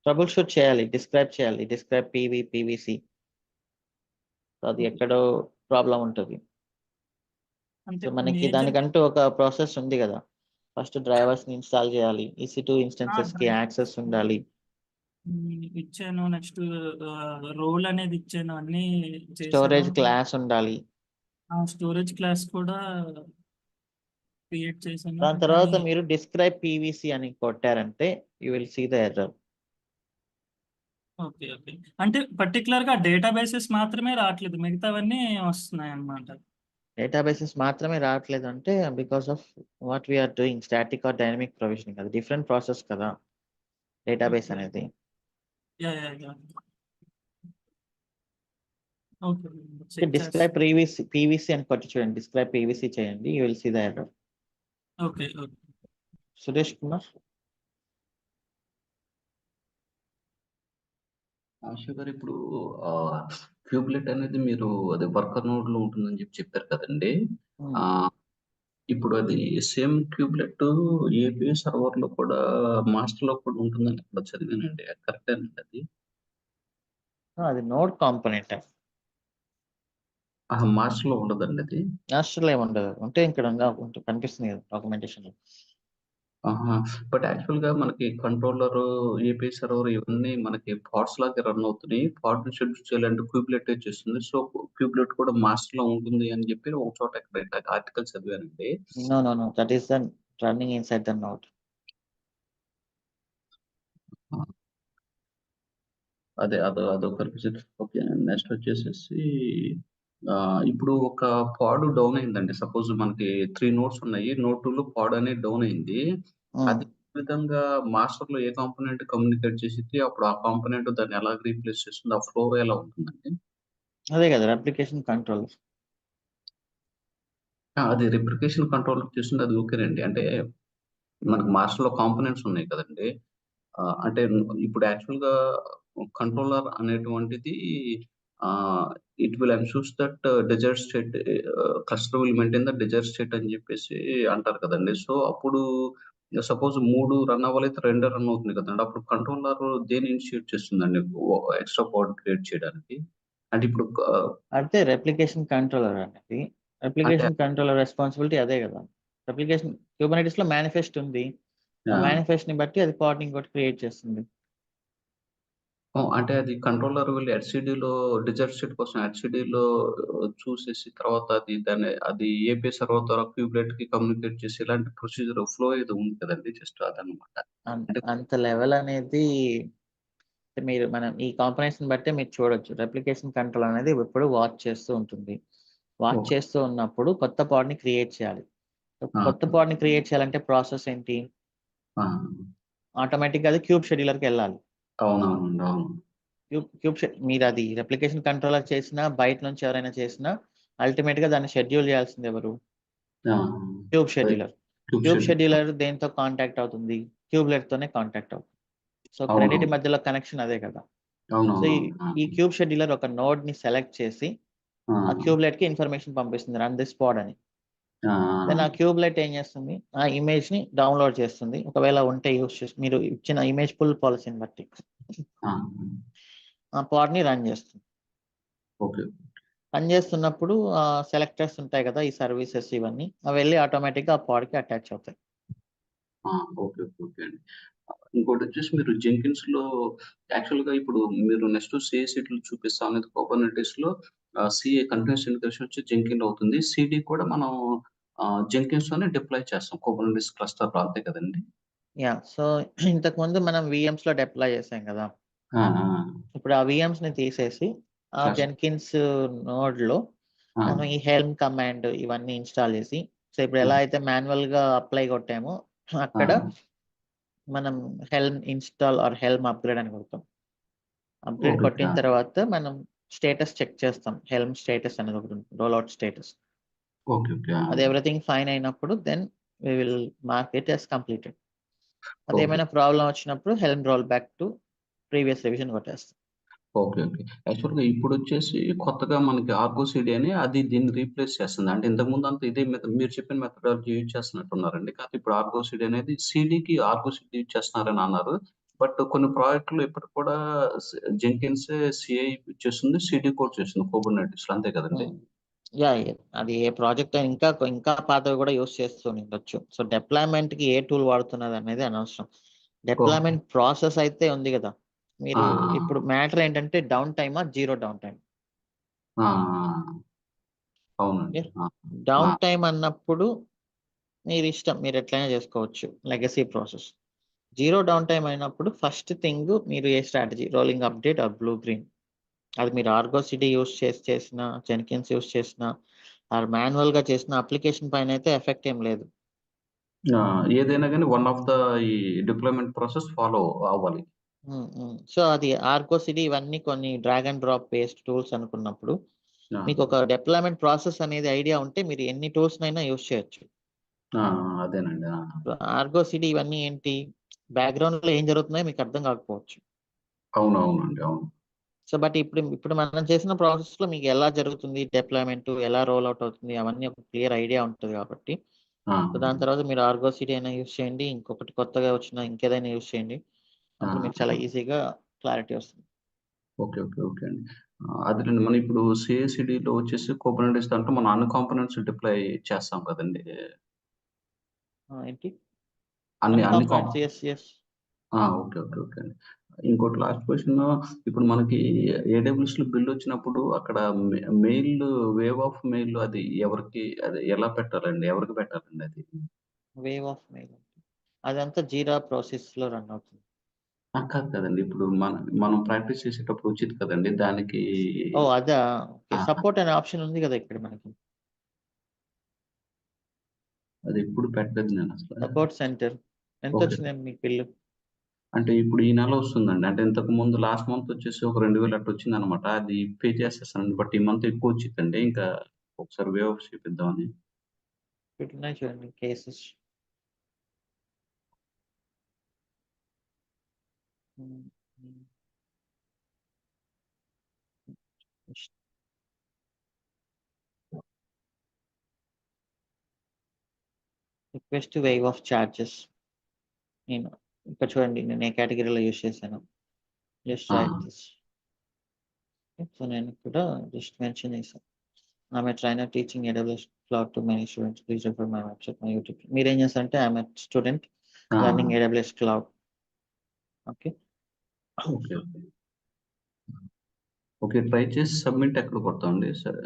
ట్రబుల్ షూట్ చేయాలి, డిస్క్రైబ్ PVC. అది ఎక్కడో ప్రాబ్లం ఉంటుంది. అంటే సో మనకి మేజర్ దానికంటూ ఒక ప్రాసెస్ ఉంది కదా. ఫస్ట్ డ్రైవర్స్ని ఇన్స్టాల్ చేయాలి, EC2 ఇన్స్టెన్సెస్కి యాక్సెస్ ఉండాలి. ఇచ్చాను. నెక్స్ట్ రోల్ అనేది ఇచ్చాను, అన్ని స్టోరేజ్ చేశాను. క్లాస్ ఉండాలి. స్టోరేజ్ క్లాస్ కూడా క్రియేట్ చేశాను దాని కానీ తర్వాత మీరు డిస్క్రైబ్ PVC అని కొట్టారంటే you will see the error. Okay. అంటే పర్టికులర్ గా డేటాబేసెస్ మాత్రమే రావట్లేదు, మిగతావన్నీ వస్తున్నాయి అన్నమాట. డేటాబేసెస్ మాత్రమే రావట్లేదు అంటే because of what we are doing, static or dynamic provisioning. అది డిఫరెంట్ ప్రాసెస్ కదా డేటాబేస్ ఓకే. అనేది. యా. ఓకే. చెక్ డిస్క్రైబ్ చేస్తాను. PVC అని కొట్టి చూడండి, డిస్క్రైబ్ PVC చేయండి, you will see the error. Okay. Suresh Kumar. షుగర్ ఇప్పుడు క్యూబ్లెట్ అనేది మీరు అది వర్కర్ నోడ్ లో ఉంటుందని చెప్పారు కదండి. ఇప్పుడు అది సేమ్ క్యూబ్లెట్ API సర్వర్ లో కూడా మాస్టర్ లో కూడా ఉంటుందని ఇక్కడ చదివానండి, కరెక్టేనండి అది? అది నోడ్ కాంపోనెంట్. మాస్టర్ లో ఉండదండి అది? మాస్టర్లో ఏమి ఉండదు, ఉంటే ఇక్కడ కనిపిస్తుంది కదా డాక్యుమెంటేషన్ లో. ఆహా! బట్ యాక్చువల్‌గా మనకి కంట్రోలరు, ఏపీఐ సర్వర్ ఇవన్నీ మనకి పాడ్స్ లాగా రన్ అవుతున్నాయి. పాడ్‌ని షెడ్యూల్ చేయాలంటే క్యూబ్‌లెట్టే చేస్తుంది. సో, క్యూబ్‌లెట్ కూడా మాస్టర్‌లో ఉంటుంది అని చెప్పి ఒక చోట ఎక్కడ article చదివానండి. No. That is the running inside the node. ఆ! అదొక కనిపిస్తది. ఓకే. నెక్స్ట్ వచ్చేసేసి ఇప్పుడు ఒక పాడ్ డౌన్ అయిందండి. సపోజ్ మనకి 3 నోడ్స్ ఉన్నాయి. నోడ్ 2లో పాడ్ అనేది డౌన్ అయింది. అది ఏ విధంగా మాస్టర్‌లో ఏ కాంపోనెంట్ కమ్యూనికేట్ చేసిద్ది? అప్పుడు ఆ కాంపోనెంట్ దాన్ని ఎలా రీప్లేస్ చేస్తుంది? ఆ ఫ్లో ఎలా ఉంటుందండి? అదే కదా రెప్లికేషన్ కంట్రోలర్. అది రిప్లికేషన్ కంట్రోల్ చేస్తుంది అది ఓకేనండి. అంటే మనకు మాస్టర్‌లో కాంపోనెంట్స్ ఉన్నాయి కదండీ! అంటే ఇప్పుడు యాక్చువల్‌గా కంట్రోలర్ అనేటువంటిది ఆహ్, it will ensures that desired state customer will maintain the desired state అని చెప్పేసి అంటారు కదండీ! సో, అప్పుడు సపోజ్ 3 రన్ అవ్వాలైతే 2 రన్ అవుతుంది కదండీ! అప్పుడు కంట్రోలర్ దేన్ని ఇనిషియేట్ చేస్తుందండి? ఎక్స్‌ట్రా పాడ్ క్రియేట్ చేయడానికి? అంటే ఇప్పుడు అంటే రెప్లికేషన్ కంట్రోలర్ అనేది అంటే రెప్లికేషన్ కంట్రోలర్ రెస్పాన్సిబిలిటీ అదే కదా. రెప్లికేషన్ క్యూబర్నెటిస్‌లో మేనిఫెస్ట్ ఉంది. ఆ ఆ! మేనిఫెస్ట్‌ని బట్టి అది పాడ్‌ని ఇంకోటి క్రియేట్ చేస్తుంది. అంటే అది కంట్రోలర్ వీళ్ళు హెచ్‌సిడిలో డిజైర్డ్ స్టేట్ కోసం హెచ్‌సిడిలో చూసేసి తర్వాత అది ఏపీఐ సర్వర్ ద్వారా క్యూబ్‌లెట్‌కి కమ్యూనికేట్ చేసి ఇలాంటి ప్రొసీజర్ ఫ్లో ఏదో ఉంది కదండీ! జస్ట్ అదనమాట. అంటే అంత లెవెల్ అనేది మీరు మనం ఈ కాంపోనెంట్స్‌ని బట్టే మీరు చూడొచ్చు. రెప్లికేషన్ కంట్రోల్ అనేది ఎప్పుడు వాచ్ చేస్తూ ఉంటుంది. Watch okay. చేస్తూ ఉన్నప్పుడు కొత్త పాడ్‌ని క్రియేట్ చేయాలి. ఆ! కొత్త పాడ్‌ని క్రియేట్ చేయాలంటే ప్రాసెస్ ఏంటి? ఆ! ఆటోమేటిక్‌గా అది క్యూబ్ షెడ్యూలర్‌కెళ్ళాలి. అవునవునండి. అవును. మీరది రెప్లికేషన్ కంట్రోలర్ చేసినా, బయట నుంచి ఎవరైనా చేసినా అల్టిమేట్‌గా దాన్ని షెడ్యూల్ చేయాల్సింది ఎవరు? ఆ! క్యూబ్ అదే scheduler. Cube cube schedule. Scheduler దేనితో కాంటాక్ట్ అవుతుంది? క్యూబ్‌లెట్‌తోనే కాంటాక్ట్ అవుతుంది. సో, రెండిటి అవునవును. మధ్యలో కనెక్షన్ అదే కదా. సో, ఈ అవునవునవును. ఆ! ఈ క్యూబ్ షెడ్యూలర్ ఒక నోడ్‌ని సెలెక్ట్ చేసి, ఆ! ఆ క్యూబ్‌లెట్‌కి ఇన్ఫర్మేషన్ పంపిస్తుంది. రన్ దిస్ పాడ్ అని. ఆ! దెన్ ఆ క్యూబ్‌లెట్ ఏం చేస్తుంది? ఆ ఇమేజ్‌ని డౌన్‌లోడ్ చేస్తుంది. ఒకవేళ ఉంటే మీరు ఇచ్చిన ఇమేజ్ పుల్ పాలిసీని బట్టి. ఆ! ఆ పాడ్‌ని రన్ చేస్తుంది. ఓకే. రన్ చేస్తున్నప్పుడు సెలెక్టర్స్ ఉంటాయి కదా! ఈ సర్వీసెస్ ఇవన్నీ. అవి వెళ్లి ఆటోమేటిక్‌గా ఆ పాడ్‌కి అటాచ్ అవుతాయి. ఆ! ఓకే. ఓకే అండి. ఇంకోటొచ్చేసి మీరు జెంకిన్స్‌లో యాక్చువల్‌గా ఇప్పుడు మీరు నెక్స్ట్ సీఐ/సీడీలు చూపిస్తా అనేది కుబర్నెటిస్‌లో సీఐ కంటిన్యూయస్ ఇంటిగ్రేషన్ వచ్చి జెంకిన్‌లో అవుతుంది. సీడీ కూడా మనం జెంకిన్స్‌లోనే డిప్లాయ్ చేస్తాం. కుబర్నెటిస్ క్లస్టర్‌లో అంతే కదండీ! యాహ్! సో, ఇంతకుముందు మనం వీఎమ్స్‌లో డిప్లాయ్ చేసాం కదా! ఆ! ఆ! ఇప్పుడు ఆ వీఎమ్స్‌ని తీసేసి ఆ క్లస్ జెన్కిన్స్ నోడ్‌లో ఆ! మనం ఈ హెల్మ్ కమాండ్ ఇవన్నీ ఇన్‌స్టాల్ చేసి, సో, ఇప్పుడు ఆ! ఎలా అయితే మాన్యువల్‌గా అప్లై కొట్టామో ఆ! అక్కడ మనం helm install or helm upgrade అని కొడతాం. Upgrade okay. కొట్టిన తర్వాత మనం స్టేటస్ చెక్ చేస్తాం. హెల్మ్ స్టేటస్ అనేది ఒకటి ఉంటుంది. Rollout status. ఓకే. ఆ! అది ఎవ్రీథింగ్ ఫైన్ అయినప్పుడు then we will mark it as completed. Okay. అదేమైనా ప్రాబ్లమ్ వచ్చినప్పుడు helm rollback to previous revision కొట్టేస్తాం. ఓకే. యాక్చువల్‌గా ఇప్పుడొచ్చేసి కొత్తగా మనకి ఆర్గో సీడీ అని అది దీన్ని రీప్లేస్ చేస్తుంది. అంటే ఇంతకుముందంతా ఇదే మీరు చెప్పిన మెథడాలజీ యూజ్ చేస్తున్నట్టున్నారండి. కాకపోతే ఇప్పుడు ఆర్గో సీడీ అనేది సీడీకి ఆర్గో సీడీ యూజ్ చేస్తున్నారని అన్నారు. బట్ కొన్ని ప్రాజెక్ట్‌లు ఇప్పటికి కూడా స్ జెంకిన్సే సీఐ చేస్తుంది. సీడీ కూడా చేస్తుంది కుబర్నెటిస్‌లో అంతే కదండీ! హ్మ్. యాహ్! అది ఏ ప్రాజెక్ట్ అయినా ఇంకా పాతవి కూడా యూజ్ చేస్తూ ఉండొచ్చు. సో, డిప్లాయ్‌మెంట్‌కి ఏ టూల్ వాడుతున్నదనేది అనవసరం. ఓకే. డిప్లాయ్‌మెంట్ ప్రాసెస్ అయితే ఉంది గదా! ఆ! మీరు ఇప్పుడు మ్యాటర్ ఏంటంటే డౌన్ టైమా? Zero down time. ఆ! ఆ! అవునండి. ఓకే. ఆ! ఆ! డౌన్ టైమ్ అన్నప్పుడు మీరిష్టం. మీరెట్లైనా చేసుకోవచ్చు. Legacy process. Zero down time అయినప్పుడు ఫస్ట్ థింగ్ మీరు ఏ strategy rolling update or blue green. అది మీరు ఆర్గో సిటీ యూజ్ చేసినా, జెన్కిన్స్ యూజ్ చేసినా ఆర్ మాన్యువల్‌గా చేసిన అప్లికేషన్ పైనైతే ఎఫెక్ట్ ఏం లేదు. ఆ! ఏదైనా గాని వన్ ఆఫ్ ద ఈ డిప్లాయ్‌మెంట్ ప్రాసెస్ ఫాలో అవ్వాలి. సో, అది ఆర్గో సిటీ ఇవన్నీ కొన్ని drag and drop based tools అనుకున్నప్పుడు, ఆ! మీకొక డిప్లాయ్‌మెంట్ ప్రాసెస్ అనేది ఐడియా ఉంటే మీరు ఎన్ని టూల్స్‌నైనా యూజ్ చేయొచ్చు. ఆ! అదేనండి. ఆ! ఆర్గో సిటీ ఇవన్నీ ఏంటి? బ్యాక్‌గ్రౌండ్‌లో ఏం జరుగుతున్నాయో మీకు అర్థం కాకపోవచ్చు. అవునవునండి. అవును. సో, బట్ ఇప్పుడు మనం చేసిన ప్రాసెస్‌లో మీకు ఎలా జరుగుతుంది డిప్లాయ్‌మెంట్, ఎలా రోల్ ఔట్ అవుతుంది అవన్నీ ఒక క్లియర్ ఐడియా ఉంటది కాబట్టి, ఆ! సో, దాని తర్వాత మీరు ఆర్గో సిటీ అయినా యూజ్ చేయండి. ఇంకొకటి కొత్తగా వచ్చిన ఇంకేదైనా యూజ్ చేయండి. ఆ! అప్పుడు మీకు చాలా ఈజీగా క్లారిటీ వస్తుంది. ఓకే అండి. అదేనండి. మనం ఇప్పుడు సీఐ/సీడీలో వచ్చేసి కుబర్నెటిస్ దాంట్లో మనం అన్ని కాంపోనెంట్స్ డిప్లాయ్ చేస్తాం కదండీ! ఏంటి? అన్ని Some అన్ని components, yes. Okay okay okay అండి. ఇంకోటి లాస్ట్ క్వశ్చన్, ఇప్పుడు మనకి AWS లో బిల్ వచ్చినప్పుడు అక్కడ మెయిల్, వేవ్ ఆఫ్ మెయిల్ అది ఎవరికి, అది ఎలా పెట్టాలండి, ఎవరికి పెట్టాలండి అది? Wave of mail. అదంతా జీరా ప్రాసెస్ లో రన్ అవుతుంది. కాదు కదండి, ఇప్పుడు మనం ప్రాక్టీస్ చేసేటప్పుడు వచ్చింది కదండి దానికి. ఓ అదా, ఆ, సపోర్ట్ అనే ఆప్షన్ ఉంది కదా ఇక్కడ మనకి. అది ఎప్పుడు పెట్టలేదు నేను అసలు. సపోర్ట్ సెంటర్ ఎంత ఓకే. వచ్చిందండి మీకు బిల్లు? అంటే ఇప్పుడు ఈ నెల వస్తుందండి. అంటే ఇంతకు ముందు లాస్ట్ మంత్ వచ్చేసి ఒక 2000 అట్లా వచ్చింది అనమాట. అది పే చేసేస్తానండి. బట్ ఈ మంత్ ఎక్కువ వచ్చిందండి. ఇంకా ఒకసారి వేవ్ ఆఫ్ చేపిద్దామని. ఉన్నాయి చూడండి cases. Request wave of charges. నేను ఇక్కడ చూడండి, నేను ఏ కేటగిరీలో యూజ్ చేశాను. Just right this. సో నేను ఇక్కడ జస్ట్ మెన్షన్ చేశాను. ఆమె trainer teaching AWS cloud to many students. Please refer my website, my YouTube. మీరేం చేస్తారంటే I'm student learning AWS cloud. Okay okay okay okay try చేసి సబ్మిట్ ఎక్కడ కొడతామండి sir?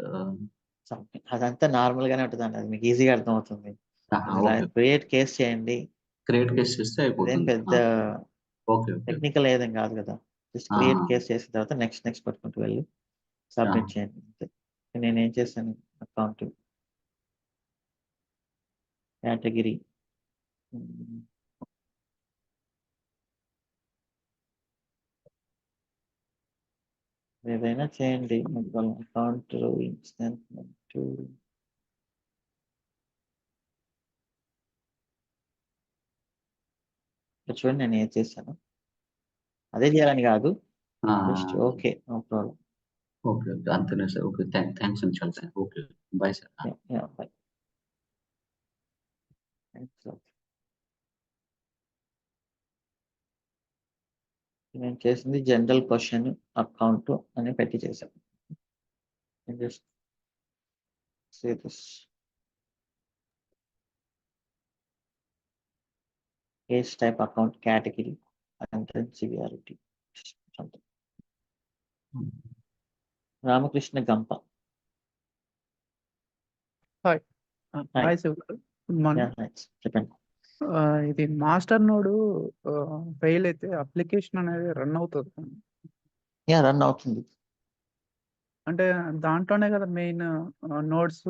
అదంతా normal గానే ఉంటుందండి, అది మీకు ఈజీగా అర్థమవుతుంది. ఓకే. క్రియేట్ కేస్ చేయండి, క్రియేట్ కేస్ చేస్తే అదేం అయిపోతుంది. పెద్ద ఓకే ఓకే టెక్నికల్ ఏదేం కాదు కదా. జస్ట్ క్రియేట్ కేస్ చేసిన తర్వాత నెక్స్ట్ పట్టుకుంటూ వెళ్ళి సబ్మిట్ చేయండి అంతే. నేనేం చేశాను, అకౌంట్ కేటగిరీ ఏదైనా చేయండి. అకౌంట్ చూడండి, నేను ఏం చేశాను అదే చేయాలని కాదు, just okay, no problem. Okay okay అంతేనే సార్. ఓకే థ్యాంక్స్ అండి, చాలా thanks. Okay bye sir. Bye. నేను చేసింది జనరల్ క్వశ్చన్ అకౌంట్ అని పెట్టి చేశాను. Just say this case type account category and severity something. Ramakrishna Gampa. Hi. Hi Shiva garu. Good morning. Yeah, right. చెప్పండి. ఇది మాస్టర్ నోడ్ ఫెయిల్ అయితే అప్లికేషన్ అనేది రన్ అవుతుంది. రన్ అవుతుంది. అంటే దాంట్లోనే కదా మెయిన్ నోడ్స్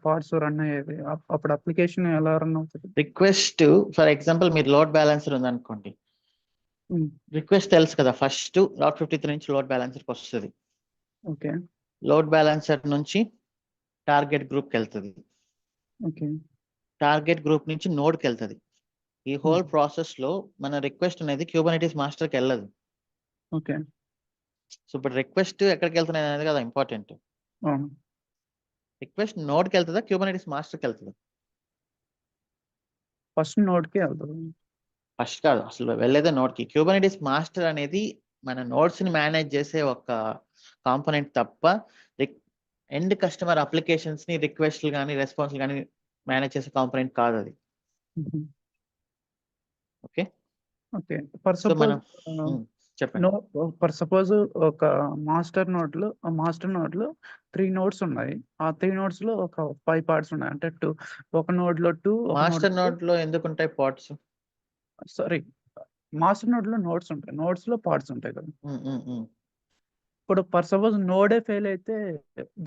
పార్ట్స్ రన్ అయ్యేది. అప్పుడు అప్లికేషన్ ఎలా రన్ అవుతుంది? రిక్వెస్ట్ ఫర్ ఎగ్జాంపుల్ మీరు లోడ్ బ్యాలెన్సర్ ఉందనుకోండి, రిక్వెస్ట్ తెలుసు కదా, ఫస్ట్ Route 53 నుంచి లోడ్ బ్యాలెన్సర్కి వస్తుంది. ఓకే లోడ్ బ్యాలెన్సర్ నుంచి టార్గెట్ గ్రూప్కి వెళ్తుంది. ఓకే టార్గెట్ గ్రూప్ నుంచి నోడ్కి వెళ్తుంది. ఈ హోల్ ప్రాసెస్ లో మన రిక్వెస్ట్ అనేది Kubernetes మాస్టర్కి వెళ్ళదు. ఓకే సో ఇప్పుడు రిక్వెస్ట్ ఎక్కడికి వెళ్తున్నాయి అనేది కదా ఇంపార్టెంట్. రిక్వెస్ట్ నోడ్కి వెళ్తుందా Kubernetes మాస్టర్కి వెళ్తుందా? ఫస్ట్ నోడ్కి వెళ్తుంది. ఫస్ట్ కాదు, అసలు వెళ్ళేదే నోడ్కి. Kubernetes మాస్టర్ అనేది మన నోడ్స్ ని మేనేజ్ చేసే ఒక కాంపోనెంట్ తప్ప ఎండ్ కస్టమర్ అప్లికేషన్స్ ని రిక్వెస్ట్లు కానీ రెస్పాన్స్లు కానీ మేనేజ్ చేసే కాంపోనెంట్ కాదు అది. ఓకే ఓకే ఫర్ సో మనం సపోజ్ చెప్పండి. ఫర్ సపోజ్ ఒక మాస్టర్ నోడ్ లో 3 నోడ్స్ ఉన్నాయి. ఆ 3 నోడ్స్ లో ఒక 5 పార్ట్స్ ఉన్నాయి. అంటే ఒక నోడ్ లో 2 మాస్టర్ నోడ్ లో ఎందుకు ఉంటాయి పార్ట్స్? సారీ, మాస్టర్ నోడ్ లో నోడ్స్ ఉంటాయి, నోడ్స్ లో పార్ట్స్ ఉంటాయి కదా. ఇప్పుడు ఫర్ సపోజ్ నోడే ఫెయిల్ అయితే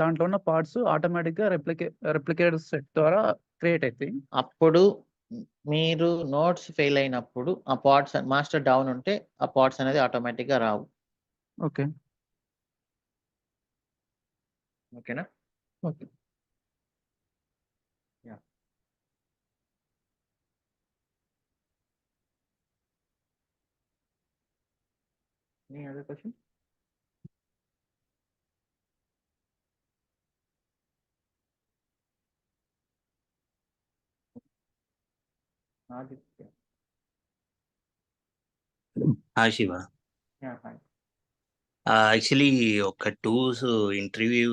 దాంట్లో ఉన్న పార్ట్స్ ఆటోమేటిక్ గా రెప్లికేటర్ సెట్ ద్వారా క్రియేట్ అవుతాయి. అప్పుడు మీరు నోట్స్ ఫెయిల్ అయినప్పుడు ఆ పార్ట్స్ మాస్టర్ డౌన్ ఉంటే ఆ పార్ట్స్ అనేది ఆటోమేటిక్ గా రావు. ఓకే ఓకేనా? Okay Any other question? Aditya. Hi Shiva. Yeah, hi. Actually ఒక 2 interview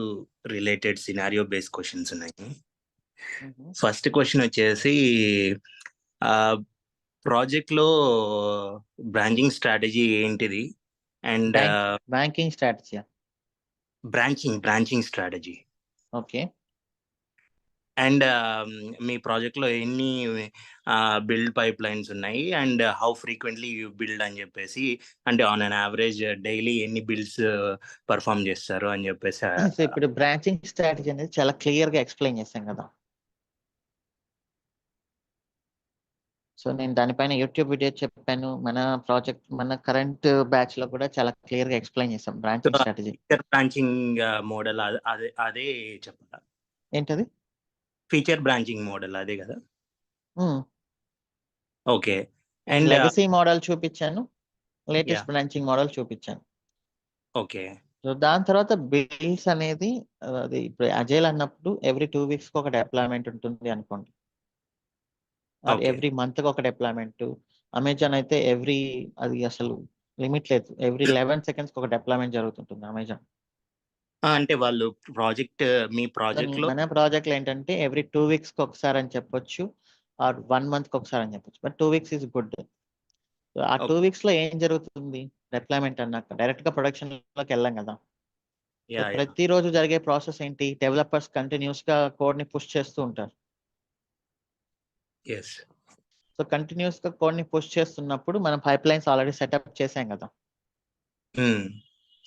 related scenario based questions ఉన్నాయి. ఫస్ట్ క్వశ్చన్ వచ్చేసి ప్రాజెక్ట్లో బ్రాంచింగ్ స్ట్రాటజీ ఏంటిది and banking strategy. Branching strategy okay. And మీ ప్రాజెక్ట్లో ఎన్ని బిల్డ్ పైప్ లైన్స్ ఉన్నాయి and how frequently you build అని చెప్పేసి, అంటే ఆన్ అన్ యావరేజ్ డైలీ ఎన్ని బిల్డ్స్ పర్ఫామ్ చేస్తారు అని చెప్పేసి. సో ఇప్పుడు బ్రాంచింగ్ స్ట్రాటజీ అనేది చాలా క్లియర్ గా ఎక్స్ప్లెయిన్ చేశాం కదా. సో నేను దానిపైన యూట్యూబ్ వీడియో చెప్పాను. మన కరెంట్ బ్యాచ్ లో కూడా చాలా క్లియర్ గా ఎక్స్ప్లెయిన్ చేసాం బ్రాంచింగ్ స్ట్రాటజీ. బ్రాంచింగ్ మోడల్ అదే చెప్పాలా? ఏంటది? ఫీచర్ బ్రాంచింగ్ మోడల్ అదే కదా? ఓకే. అండ్ లెగసీ మోడల్ చూపించాను, లేటెస్ట్ బ్రాంచింగ్ మోడల్ చూపించాను. ఓకే. సో దాని తర్వాత బిల్డ్స్ అనేది అది ఇప్పుడు అజైల్ అన్నప్పుడు ఎవ్రీ 2 weeks కి ఒక డిప్లాయ్మెంట్ ఉంటుంది అనుకోండి, ఎవ్రీ మంత్ కి ఒక డిప్లాయ్మెంట్. అమెజాన్ అయితే అది అసలు లిమిట్ లేదు, ఎవ్రీ 11 seconds కి ఒక డిప్లాయ్మెంట్ జరుగుతుంటుంది అమెజాన్. అంటే వాళ్ళు మీ ప్రాజెక్ట్ లో మన ప్రాజెక్ట్ లో ఏంటంటే ఎవ్రీ 2 weeks కి ఒకసారి అని చెప్పొచ్చు, ఆర్ 1 month కి ఒకసారి అని చెప్పొచ్చు. But 2 weeks is good. ఆ 2 weeks లో ఏం జరుగుతుంది? డిప్లాయ్మెంట్ అన్నాక డైరెక్ట్ గా ప్రొడక్షన్ లోకి వెళ్ళాం కదా. ప్రతిరోజు జరిగే ప్రాసెస్ ఏంటి? డెవలపర్స్ కంటిన్యూస్ గా కోడ్ ని పుష్ చేస్తూ ఉంటారు. సో కంటిన్యూస్ గా కోడ్ ని పుష్ చేస్తున్నప్పుడు మనం పైప్ లైన్స్ ఆల్రెడీ సెటప్ చేసాం కదా.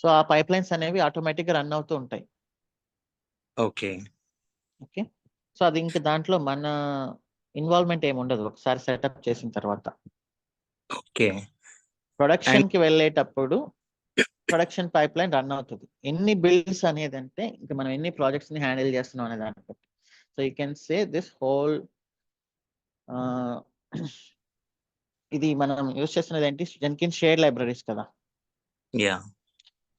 సో ఆ పైప్ లైన్స్ అనేవి ఆటోమేటిక్ గా రన్ అవుతూ ఉంటాయి. ఓకే. ఓకే. సో అది ఇంకా దాంట్లో మన ఇన్వాల్వ్మెంట్ ఏమి ఉండదు ఒకసారి సెటప్ చేసిన తర్వాత. ఓకే. ప్రొడక్షన్ కి వెళ్ళేటప్పుడు ప్రొడక్షన్ పైప్ లైన్ రన్ అవుతుంది. ఎన్ని బిల్డ్స్ అనేది అంటే ఇంకా మనం ఎన్ని ప్రాజెక్ట్స్ ని హ్యాండిల్ చేస్తున్నాం అనే దాన్ని బట్టి. So you can say this whole ఇది మనం యూజ్ చేస్తున్నది ఏంటి? జెన్కిన్స్ షేర్డ్ లైబ్రరీస్ కదా.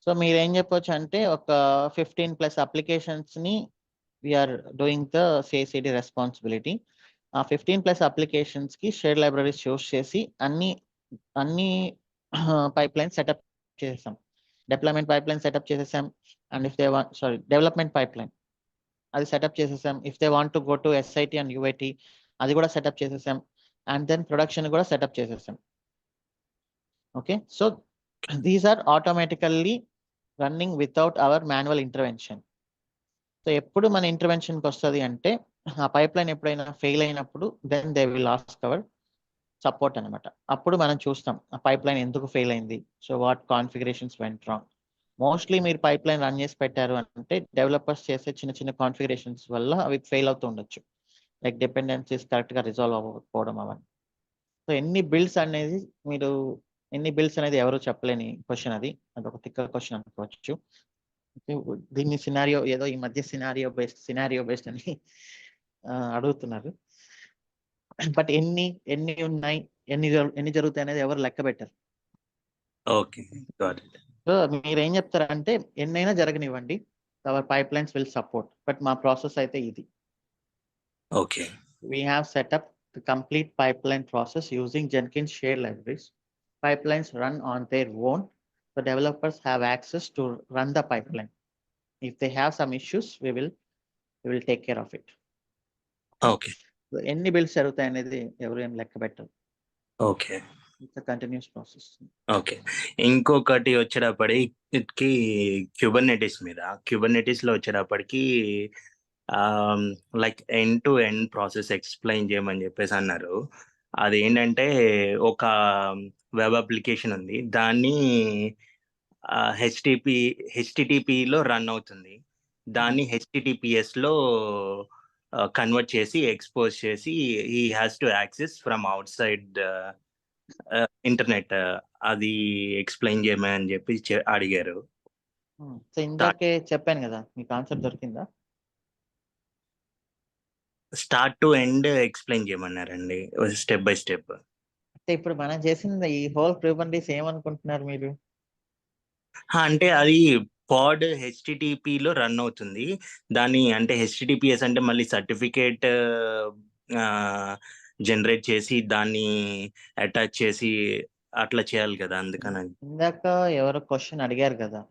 సో మీరు ఏం చెప్పొచ్చు అంటే ఒక 15+ అప్లికేషన్స్ ని we are doing the CI/CD responsibility. ఆ 15+ అప్లికేషన్స్ కి షేర్డ్ లైబ్రరీస్ యూజ్ చేసి అన్ని పైప్ లైన్ సెటప్ చేసాం. డిప్లాయ్మెంట్ పైప్ లైన్ సెటప్ చేసేసాం. And if they development pipeline అది సెటప్ చేసేసాం. If they want to go to SIT and UAT అది కూడా సెటప్ చేసేసాం. అండ్ దెన్ ప్రొడక్షన్ కూడా సెటప్ చేసేసాం. Okay. So these are automatically running without our manual intervention. So ఎప్పుడు మన ఇంటర్వెన్షన్కి వస్తుంది అంటే ఆ పైప్ లైన్ ఎప్పుడైనా ఫెయిల్ అయినప్పుడు then they will ask our support అనమాట. అప్పుడు మనం చూస్తాం ఆ పైప్ లైన్ ఎందుకు ఫెయిల్ అయింది, so what configurations went wrong. Mostly మీరు పైప్ లైన్ రన్ చేసి పెట్టారు అంటే డెవలపర్స్ చేసే చిన్న చిన్న కాన్ఫిగరేషన్స్ వల్ల అవి ఫెయిల్ అవుతూ ఉండొచ్చు, లైక్ డిపెండెన్సీస్ కరెక్ట్గా రిజాల్వ్ అవ్వకపోవడం అవన్నీ. సో ఎన్ని బిల్డ్స్ అనేది ఎవరు చెప్పలేని క్వశ్చన్. అదొక తిక్క క్వశ్చన్ అనుకోవచ్చు. దీన్ని ఏదో ఈ మధ్య సినారియో బేస్డ్ అని అడుగుతున్నారు. బట్ ఎన్ని ఉన్నాయి, ఎన్ని జరుగుతాయి అనేది ఎవరు లెక్క పెట్టారు. ఓకే. సో మీరేం చెప్తారంటే ఎన్నైనా జరగనివ్వండి, our pipelines will support. But మా ప్రాసెస్ అయితే ఇది. Okay. We have set up the complete pipeline process using Jenkins shared libraries. Pipelines run on their own. The developers have access to run the pipeline. If they have some issues, we will take care of it. Okay. So ఎన్ని builds జరుగుతాయి అనేది ఎవరు ఏం లెక్క పెట్టరు. Okay. It's continuous process. Okay. ఇంకొకటి వచ్చేటప్పటికి Kubernetes లో వచ్చేటప్పటికి like end to end process explain చేయమని చెప్పేసి అన్నారు. అది ఏంటంటే ఒక వెబ్ అప్లికేషన్ ఉంది, దాన్ని హెచ్టిటిపిలో రన్ అవుతుంది. దాన్ని HTTPS లో కన్వర్ట్ చేసి ఎక్స్పోజ్ చేసి he has to access from out side internet. అది ఎక్స్ప్లెయిన్ చేయమని చెప్పి అడిగారు. సో ఇందాకే చెప్పాను కదా, మీకు ఆన్సర్ దొరికిందా? స్టార్ట్ టు ఎండ్ ఎక్స్ప్లెయిన్ చేయమన్నారండి, స్టెప్ బై స్టెప్. అంటే ఇప్పుడు మనం చేసింది ఈ హోల్ Kubernetes ఏమనుకుంటున్నారు మీరు? అంటే అది పాడ్ హెచ్టిటిపిలో రన్ అవుతుంది. దాన్ని అంటే HTTPS అంటే మళ్ళీ సర్టిఫికేట్ జనరేట్ చేసి దాన్ని అటాచ్ చేసి అట్లా చేయాలి కదా, అందుకని. ఇందాక ఎవరో క్వశ్చన్ అడిగారు కదా,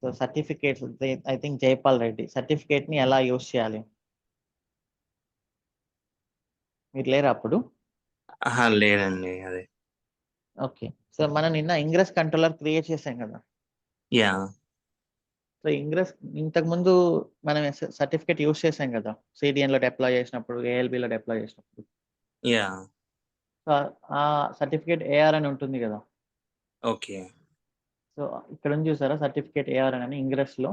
so certificates, I think Jaipal Reddy, certificate ని ఎలా యూస్ చేయాలి? మీరు లేరు అప్పుడు? లేదండి అదే. ఓకే. సో మనం నిన్న ఇంగ్రెస్ కంట్రోలర్ క్రియేట్ చేసాం కదా. యా సో ఇంగ్రెస్ ఇంతకుముందు మనం సర్టిఫికేట్ యూస్ చేసాం కదా, సిడిఎన్లో డిప్లాయ్ చేసినప్పుడు, ఏఎల్బిలో డిప్లాయ్ చేసినప్పుడు. యా సో ఆ సర్టిఫికేట్ ఏఆర్ అని ఉంటుంది కదా. ఓకే. సో ఇక్కడ ఉంది చూసారా సర్టిఫికేట్ ఏఆర్ అని ఇంగ్రెస్లో.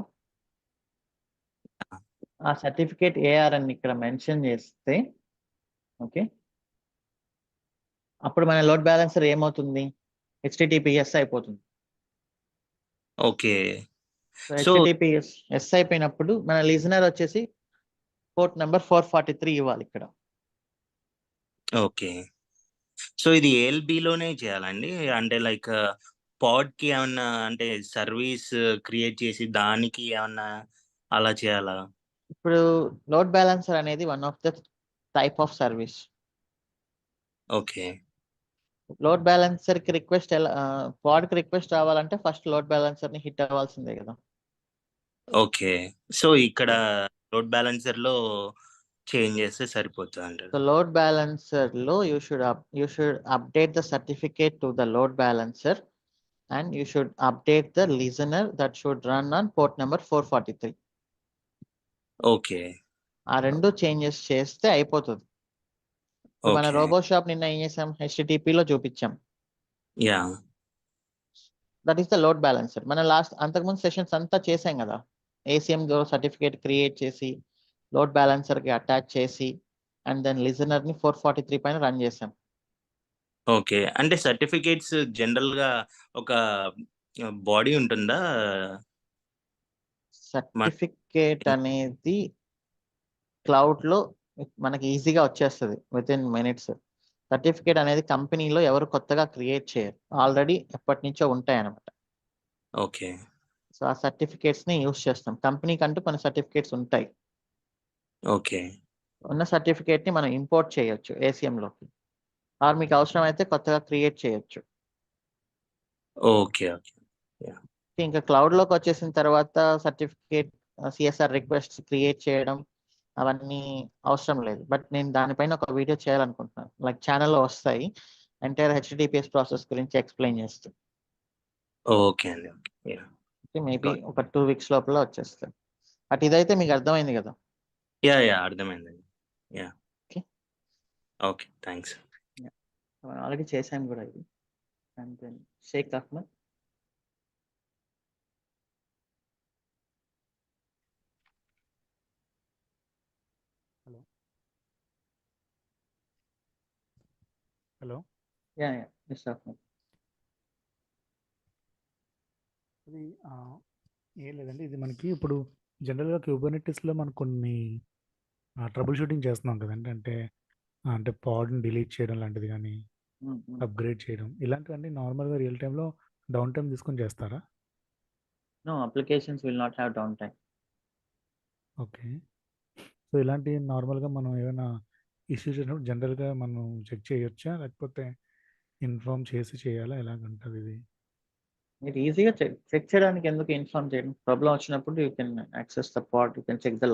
ఆ సర్టిఫికేట్ ఏఆర్ అని ఇక్కడ మెన్షన్ చేస్తే ఓకే, అప్పుడు మన లోడ్ బ్యాలెన్సర్ ఏమవుతుంది, హెచ్టిటిపిఎస్ అయిపోతుంది. Okay. So so HTTPS S అయిపోయినప్పుడు మన లిజనర్ వచ్చేసి పోర్ట్ నెంబర్ 443 ఇవ్వాలి ఇక్కడ. ఓకే. సో ఇది ఏఎల్బిలోనే చేయాలండి? అంటే లైక్ పాడ్కి ఏమన్నా అంటే సర్వీస్ క్రియేట్ చేసి దానికి ఏమన్నా అలా చేయాలా? ఇప్పుడు లోడ్ బ్యాలెన్సర్ అనేది one of the type of service. Okay. Load balancer కి రిక్వెస్ట్ పాడ్ కి రిక్వెస్ట్ రావాలంటే ఫస్ట్ లోడ్ బ్యాలెన్సర్ ని హిట్ అవ్వాల్సిందే కదా. ఓకే. సో ఇక్కడ లోడ్ బ్యాలెన్సర్లో చేంజ్ చేస్తే సరిపోతుంది సో అంటారు. లోడ్ బ్యాలెన్సర్ లో you should update the certificate to the load balancer and you should update the listener that should run on port number 443. Okay. ఆ రెండు చేంజెస్ చేస్తే అయిపోతుంది. ఇప్పుడు మన ఓకే. రోబో షాప్ నిన్న ఏం చేసాం, హెచ్టిటిపిలో చూపించాం. Yeah that is the load balancer. మన అంతకుముందు సెషన్స్ అంతా చేసాం కదా, ఏసీఎం సర్టిఫికేట్ క్రియేట్ చేసి లోడ్ బ్యాలెన్సర్ కి అటాచ్ చేసి అండ్ దెన్ లిజనర్ ని 443 పైన రన్ చేసాం. ఓకే. అంటే సర్టిఫికేట్స్ జనరల్గా ఒక బాడీ ఉంటుందా? సర్టిఫికేట్ అనేది క్లౌడ్ లో మనకి ఈజీగా వచ్చేస్తుంది విత్ ఇన్ మినిట్స్. సర్టిఫికేట్ అనేది కంపెనీలో ఎవరు కొత్తగా క్రియేట్ చేయరు, ఆల్రెడీ ఎప్పటి నుంచో ఉంటాయి అన్నమాట. ఓకే. సో ఆ సర్టిఫికేట్స్ ని యూస్ చేస్తాం. కంపెనీకి అంటూ కొన్ని సర్టిఫికేట్స్ ఉంటాయి. ఓకే. ఉన్న సర్టిఫికేట్ ని మనం ఇంపోర్ట్ చేయొచ్చు ACM లోకి, ఆర్ మీకు అవసరం అయితే కొత్తగా క్రియేట్ చేయొచ్చు. ఓకే. ఓకే. ఇంకా క్లౌడ్ లోకి వచ్చేసిన తర్వాత సర్టిఫికేట్ సిఎస్ఆర్ రిక్వెస్ట్ క్రియేట్ చేయడం అవన్నీ అవసరం లేదు. బట్ నేను దానిపైన ఒక వీడియో చేయాలనుకుంటున్నాను, లైక్ ఛానల్లో వస్తాయి, ఎంటైర్ HTTPS ప్రాసెస్ గురించి ఎక్స్ప్లెయిన్ చేస్తూ. ఓకే అండి. ఓకే. మేబీ ఒక 2 weeks లోపల వచ్చేస్తాయి. బట్ ఇదైతే మీకు అర్థమైంది కదా. యా అర్థమైందండి. Yeah okay. ఓకే. థ్యాంక్స్. మనం ఆల్రెడీ చేసాం కూడా ఇది. And then Sheikh Ahmed. Hello. Yeah mister Ahmed. ఇది ఏం లేదండి, ఇది మనకి ఇప్పుడు జనరల్గా క్యూబర్నెటిస్లో మనం కొన్ని ట్రబుల్ షూటింగ్ చేస్తున్నాం కదండి. అంటే పాడ్ని డిలీట్ చేయడం లాంటిది కానీ అప్గ్రేడ్ చేయడం ఇలాంటివన్నీ నార్మల్గా రియల్ టైంలో డౌన్ టైం తీసుకొని చేస్తారా? No, applications will not have down time. Okay. So ఇలాంటి నార్మల్గా మనం ఏమైనా ఇష్యూస్ వచ్చినప్పుడు జనరల్గా మనం చెక్ చేయొచ్చా, లేకపోతే ఇన్ఫార్మ్ చేసి చేయాలా, ఎలాగంటుంది ఇది? మీరు ఈజీగా చెక్ చేయడానికి ఎందుకు ఇన్ఫార్మ్ చేయడం, ప్రాబ్లం వచ్చినప్పుడు you can access the pod, you can check the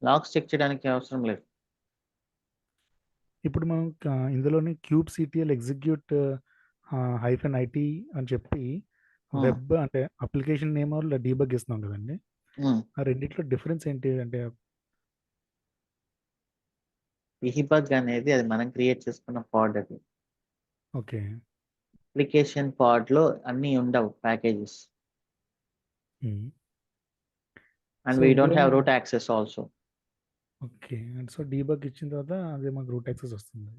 logs check చేయడానికి అవసరం లేదు. ఇప్పుడు మనం ఇందులోని kubectl ఎగ్జిక్యూట్ -IT అని చెప్పి వెబ్ అంటే అప్లికేషన్ నేమ్ డీబగ్ ఇస్తున్నాం కదండి. ఆ రెండిట్లో డిఫరెన్స్ ఏంటి అంటే? డీబగ్ అనేది అది మనం క్రియేట్ చేసుకున్న పాడ్. అది ఓకే. అప్లికేషన్ పాడ్ లో అన్ని ఉండవు packages, and we don't have root access also. Okay. And so debug ఇచ్చిన తర్వాత అదే మాకు రూట్ యాక్సెస్ వస్తుంది.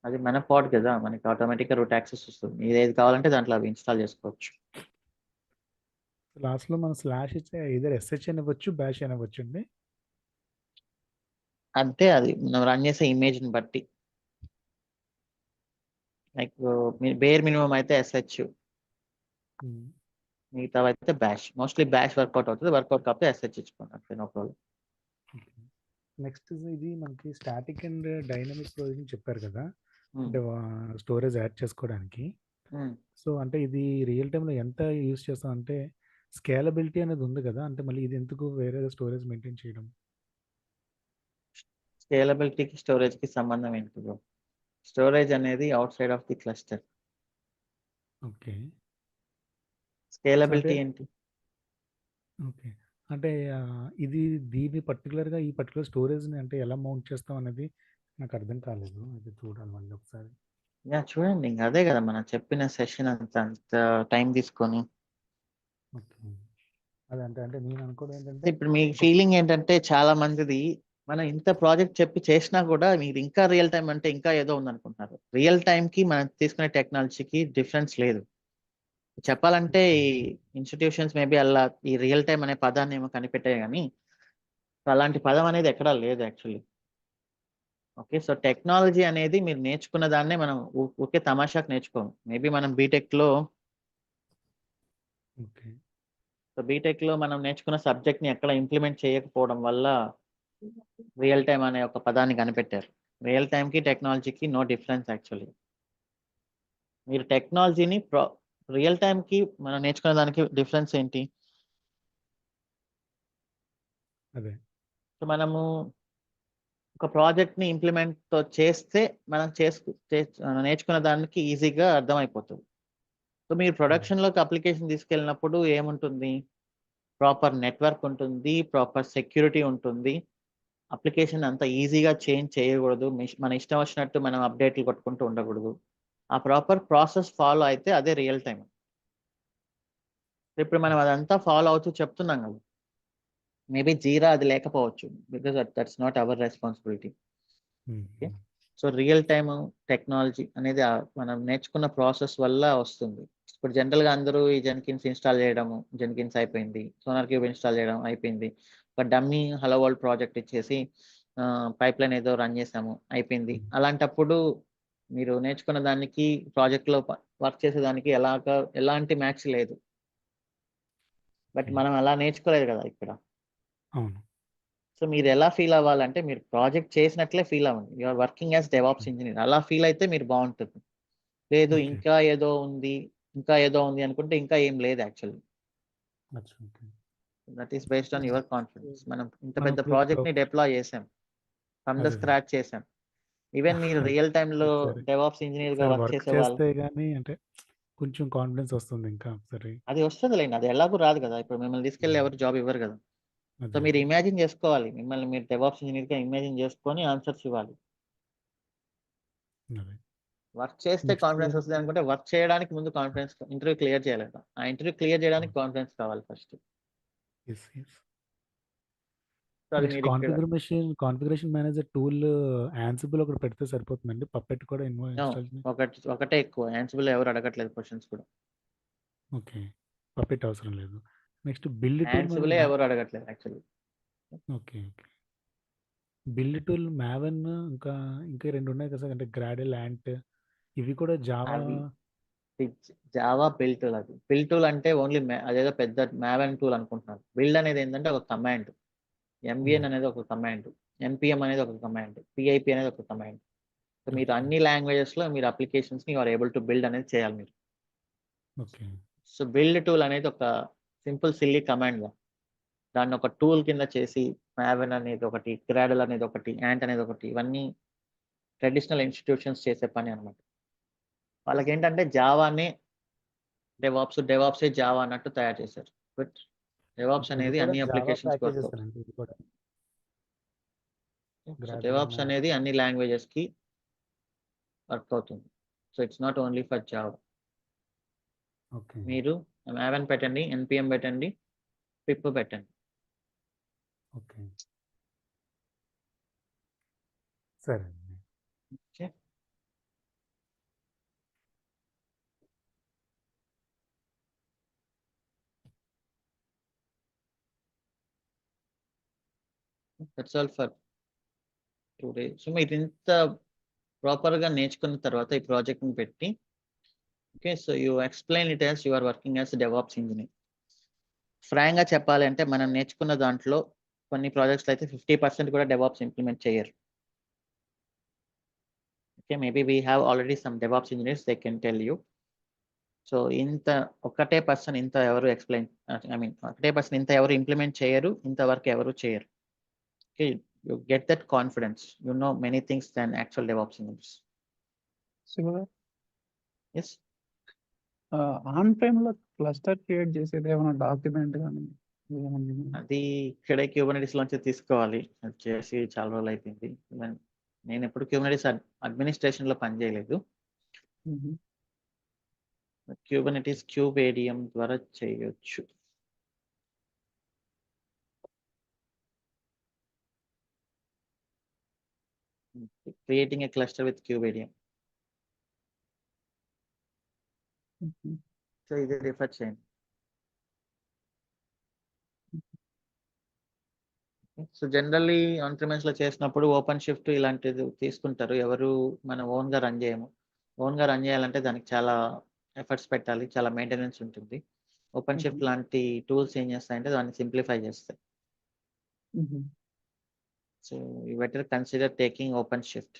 అది మన పాడ్ కదా, మనకి ఆటోమేటిక్గా రూట్ యాక్సెస్ వస్తుంది. మీరు ఏది కావాలంటే దాంట్లో అవి ఇన్స్టాల్ చేసుకోవచ్చు. లాస్ట్లో మనం స్లాష్ ఇచ్చే ఇదర్ SH అని ఇవ్వచ్చు, బ్యాష్ అని ఇవ్వచ్చు అండి. అంటే అది మనం రన్ చేసే ఇమేజ్ని బట్టి, లైక్ బేర్ మినిమం అయితే SH, మిగతా అయితే బ్యాష్. మోస్ట్లీ బ్యాష్ వర్కౌట్ అవుతుంది, వర్కౌట్ కాకపోతే SH ఇచ్చుకోండి అంతే, నో ప్రాబ్లం. నెక్స్ట్ ఇది మనకి స్టాటిక్ అండ్ డైనమిక్ స్టోరేజ్ చెప్పారు కదా, అంటే స్టోరేజ్ యాడ్ చేసుకోవడానికి. సో అంటే ఇది రియల్ టైంలో ఎంత యూజ్ చేస్తాం అంటే స్కేలబిలిటీ అనేది ఉంది కదా, అంటే మళ్ళీ ఇది ఎందుకు వేరే స్టోరేజ్ మెయింటైన్ చేయడం? స్కేలబిలిటీకి స్టోరేజ్కి సంబంధం ఏంటి బ్రో? స్టోరేజ్ అనేది out side of the cluster. Okay. So, scalability ఏంటి? ఓకే. అంటే ఇది దీన్ని పర్టిక్యులర్‌గా ఈ పర్టిక్యులర్ స్టోరేజ్‌ని అంటే ఎలా మౌంట్ చేస్తాం అనేది నాకు అర్థం కాలేదు. అది చూడాలి మళ్ళీ ఒకసారి. చూడండి. ఇంక అదే కదా మనం చెప్పిన సెషన్ అంత టైం తీసుకొని. ఓకే. అదే అంటే నేను అనుకోవడం ఏంటంటే ఇప్పుడు మీ ఫీలింగ్ ఏంటంటే చాలా మందిది మనం ఇంత ప్రాజెక్ట్ చెప్పి చేసినా కూడా మీరు ఇంకా రియల్ టైం అంటే ఇంకా ఏదో ఉందనుకుంటున్నారు. రియల్ టైంకి మనం తీసుకునే టెక్నాలజీకి డిఫరెన్స్ లేదు. చెప్పాలంటే ఈ ఇన్స్టిట్యూషన్స్ మేబీ అలా ఈ రియల్ టైం అనే పదాన్ని ఏమో కనిపెట్టాయి కానీ అలాంటి పదం అనేది ఎక్కడా లేదు యాక్చువల్లీ. ఓకే. సో టెక్నాలజీ అనేది మీరు నేర్చుకున్న దాన్నే మనం ఊరికే తమాషాకు నేర్చుకోము. మేబీ మనం బీటెక్‌లో ఓకే. బీటెక్‌లో మనం నేర్చుకున్న సబ్జెక్ట్‌ని ఎక్కడ ఇంప్లిమెంట్ చేయకపోవడం వల్ల రియల్ టైమ్ అనే ఒక పదాన్ని కనిపెట్టారు. రియల్ టైమ్‌కి, టెక్నాలజీకి నో డిఫరెన్స్ యాక్చువల్లీ. మీరు టెక్నాలజీని రియల్ టైమ్‌కి మనం నేర్చుకునే దానికి డిఫరెన్స్ ఏంటి? అదే. సో మనము ఒక ప్రాజెక్ట్‌ని ఇంప్లిమెంట్ చేస్తే మనం నేర్చుకున్న దానికి ఈజీగా అర్థమైపోతుంది. సో మీరు ప్రొడక్షన్‌లోకి అప్లికేషన్ తీసుకెళ్ళినప్పుడు ఏముంటుంది? ప్రాపర్ నెట్వర్క్ ఉంటుంది. ప్రాపర్ సెక్యూరిటీ ఉంటుంది. అప్లికేషన్ అంత ఈజీగా చేంజ్ చేయకూడదు. మన ఇష్టం వచ్చినట్టు మనం అప్డేట్లు కొట్టుకుంటూ ఉండకూడదు. ఆ ప్రాపర్ ప్రాసెస్ ఫాలో అయితే అదే రియల్ టైమ్. ఇప్పుడు మనం అదంతా ఫాలో అవుతూ చెప్తున్నాం కదా! మేబీ జీరా అది లేకపోవచ్చు. Because that's not our responsibility. Okay. So real time technology అనేది మనం నేర్చుకున్న ప్రాసెస్ వల్ల వస్తుంది. ఇప్పుడు జనరల్‌గా అందరూ ఈ జెన్కిన్స్ ఇన్‌స్టాల్ చేయడము, జెన్కిన్స్ అయిపోయింది. సోనార్ క్యూబ్ ఇన్‌స్టాల్ చేయడం అయిపోయింది. ఒక డమ్మీ హలో వరల్డ్ ప్రాజెక్ట్ ఇచ్చేసి పైప్‌లైన్ ఏదో రన్ చేసాము అయిపోయింది. అలాంటప్పుడు మీరు నేర్చుకున్న దానికి ప్రాజెక్ట్‌లో వర్క్ చేసేదానికి ఎలాంటి మ్యాచ్ లేదు. బట్ మనం అలా నేర్చుకోలేదు కదా ఇక్కడ. అవును. సో మీరు ఎలా ఫీల్ అవ్వాలంటే మీరు ప్రాజెక్ట్ చేసినట్లే ఫీల్ అవ్వండి. You are working as DevOps engineer. అలా ఫీల్ అయితే మీరు బాగుంటుంది. లేదు ఓకే. ఇంకా ఏదో ఉంది అనుకుంటే ఇంకా ఏం లేదు యాక్చువల్లీ. అచ్చా! Okay. That is based on your confidence. మనం ఇంత మనం పెద్ద ఇప్పుడు ప్రాజెక్ట్‌ని డిప్లాయ్ చేసాం. ఫ్రమ్ ద అదే. స్క్రాచ్ చేసాం. ఈవెన్ మీరు రియల్ టైమ్‌లో ఒకసారి డెవాప్స్ ఇంజినీర్‌గా ఒకసారి వర్క్ వర్క్ చేసేవాళ్ళు చేస్తే గాని అంటే కొంచెం కాన్ఫిడెన్స్ వస్తుంది ఇంకా ఒకసారి. అది వస్తదిలేండి. అది ఎలాగూ రాదు కదా! ఇప్పుడు మిమ్మల్ని తీసుకెళ్ళి ఎవరు జాబ్ ఇవ్వరు కదా! సో అదే. మీరు ఇమాజిన్ చేసుకోవాలి. మిమ్మల్ని మీరు డెవాప్స్ ఇంజినీర్‌గా ఇమాజిన్ చేసుకొని ఆన్సర్స్ ఇవ్వాలి. అదే. వర్క్ చేస్తే నెక్స్ట్ కాన్ఫిడెన్స్ వస్తది అనుకుంటే వర్క్ చేయడానికి ముందు కాన్ఫిడెన్స్ ఇంటర్వ్యూ క్లియర్ చేయాలి కదా! ఆ ఇంటర్వ్యూ క్లియర్ చేయడానికి కాన్ఫిడెన్స్ కావాలి ఫస్ట్. యెస్. సో అది నెక్స్ట్ మీరు ఇక్కడ కాన్ఫిగరేషన్ మేనేజర్ టూల్ యాన్సిబుల్ ఒకటి పెడితే సరిపోతుందండి. పప్పెట్ కూడా ఇన్‌స్టాల్ ఒకటే ఎక్కువ. యాన్సిబుల్ ఎవరు అడగట్లేదు క్వెషన్స్ కూడా. ఓకే. పప్పెట్ అవసరం లేదు. నెక్స్ట్ బిల్డ్ టూల్ మనం యాన్సిబులే ఎవరు అడగట్లేదు actually. Okay. Build tool Maven ఇంకా 2 ఉన్నాయి కదా! అంటే గ్రాడెల్, యాంట్ ఇవి కూడా జావా అవి జావా బిల్డ్ టూల్ అది. బిల్డ్ టూల్ అంటే ఓన్లీ అదేదో పెద్ద మావెన్ టూల్ అనుకుంటున్నారు. బిల్డ్ అనేది ఏంటంటే ఒక కమాండ్. ఎంవీఎన్ అనేది ఒక కమాండ్. ఎంపీఎం అనేది ఒక కమాండ్. పిఐపి అనేది ఒక కమాండ్. సో మీరు అన్ని లాంగ్వేజెస్‌లో మీరు అప్లికేషన్స్‌ని you are able to build అనేది చేయాలి మీరు. ఓకే. సో బిల్డ్ టూల్ అనేది ఒక సింపుల్ సిల్లీ కమాండ్. దాన్ని ఒక టూల్ కింద చేసి మావెన్ అనేది ఒకటి, గ్రాడెల్ అనేది ఒకటి, యాంట్ అనేది ఒకటి ఇవన్నీ ట్రెడిషనల్ ఇన్స్టిట్యూషన్స్ చేసే పని అన్నమాట. వాళ్ళకేంటంటే జావానే డెవాప్సే జావా అన్నట్టు తయారు చేశారు. బట్ డెవాప్స్ ఇవి అనేది కూడా అన్ని జావా అప్లికేషన్స్‌కి వర్క్ ప్యాకేజెస్ అవుతుంది. అండి ఇవి కూడా. సో గ్రాడెల్, డెవాప్స్ అనేది అన్ని లాంగ్వేజెస్‌కి వర్క్ అవుతుంది. So it's not only for Java. Okay. మీరు మావెన్ పెట్టండి, ఎన్‌పీఎం పెట్టండి, పిప్ పెట్టండి. ఓకే. సరే. Okay. That's all for today. So మీరు ఇంత ప్రాపర్‌గా నేర్చుకున్న తర్వాత ఈ ప్రాజెక్ట్‌ని పెట్టి okay. So you explain it as you are working as DevOps engineer. ఫ్రాంక్‌గా చెప్పాలి అంటే మనం నేర్చుకున్న దాంట్లో కొన్ని ప్రాజెక్ట్స్‌లో అయితే 50% కూడా డెవాప్స్ ఇంప్లిమెంట్ చేయరు. Okay. Maybe we have already some DevOps engineers they can tell you. So ఒకటే పర్సన్ ఇంత ఎవరు ఒకటే పర్సన్ ఇంత ఎవరు ఇంప్లిమెంట్ చేయరు. ఇంత వర్క్ ఎవరు చేయరు. Okay. You get that confidence. You know many things than actual DevOps engineers. Shiva yes on prem లో క్లస్టర్ క్రియేట్ చేసేది ఏమైనా డాక్యుమెంట్ కానీ ఏమన్నా అది ఇక్కడే క్యూబర్నెటిస్ లోంచి తీసుకోవాలి. అది చేసి చాలా రోజులు అయిపోయింది. నేను ఎప్పుడు క్యూబర్నెటిస్ అడ్మినిస్ట్రేషన్ లో పని చేయలేదు. క్యూబర్నెటిస్ క్యూబ్ ఏడిఎం ద్వారా చేయొచ్చు. Creating a cluster with cube ATM. So ఇది రిఫర్ చేయండి. సో జనరల్లీ ఆన్ ప్రిమైస్ లో చేసినప్పుడు ఓపెన్ షిఫ్ట్ ఇలాంటిది తీసుకుంటారు. ఎవరు మనం ఓన్ గా రన్ చేయము. ఓన్ గా రన్ చేయాలంటే దానికి చాలా ఎఫర్ట్స్ పెట్టాలి, చాలా మెయింటెనెన్స్ ఉంటుంది. ఓపెన్ షిఫ్ట్ లాంటి టూల్స్ ఏం చేస్తాయంటే దాన్ని సింప్లిఫై చేస్తాయి. So you better consider taking open shift.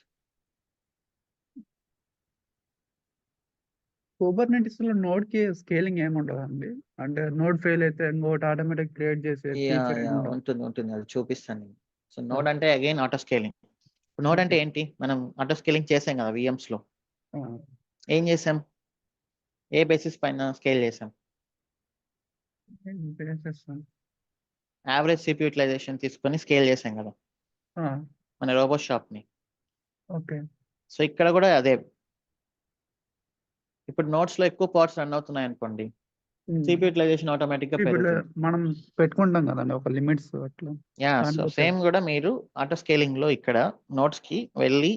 Kubernetes లో నోడ్ కి స్కేలింగ్ ఏమి ఉండదండి? అంటే నోడ్ ఫెయిల్ అయితే ఇంకోటి ఆటోమేటిక్ క్రియేట్ చేసే ఫీచర్ ఏమి ఉండదు? ఉంటుంది అది చూపిస్తాను నేను. సో నోడ్ అంటే అగైన్ ఆటో స్కేలింగ్. నోడ్ అంటే ఏంటి? మనం ఆటో స్కేలింగ్ చేసాం కదా విఎమ్స్ లో. ఏం చేసాం? ఏ బేసిస్ పైన స్కేల్ చేసాం? యావరేజ్ సిపి యూటిలైజేషన్ తీసుకొని స్కేల్ చేసాం కదా మన రోబో షాప్ ని. ఓకే. సో ఇక్కడ కూడా అదే. ఇప్పుడు నోట్స్ లో ఎక్కువ పార్ట్స్ రన్ అవుతున్నాయి అనుకోండి, సిపి యూటిలైజేషన్ ఆటోమేటిక్ గా ఇప్పుడు పెరుగుతుంది. మనం పెట్టుకుంటాం కదండి ఒక లిమిట్స్ అట్లా. యా, సో సేమ్ కూడా మీరు ఆటో స్కేలింగ్ లో ఇక్కడ నోట్స్ కి వెళ్ళి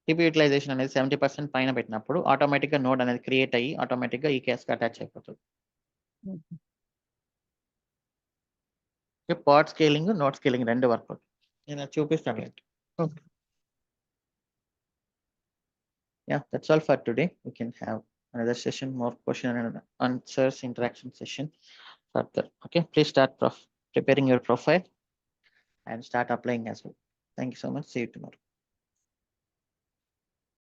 సిపి యూటిలైజేషన్ అనేది 70% పైన పెట్టినప్పుడు ఆటోమేటిక్ గా నోడ్ అనేది క్రియేట్ అయ్యి ఆటోమేటిక్ గా ఈ కేస్ కి అటాచ్ అయిపోతుంది. పార్ట్ స్కేలింగ్, నోట్ స్కేలింగ్ రెండు వర్క్ అవుతుంది. నేను అది చూపిస్తాను. Okay. Yeah, that's all for today. We can have another session, more question and answers, interaction session further. Okay, please start preparing your profile and start applying as well. Thank you so much. See you tomorrow.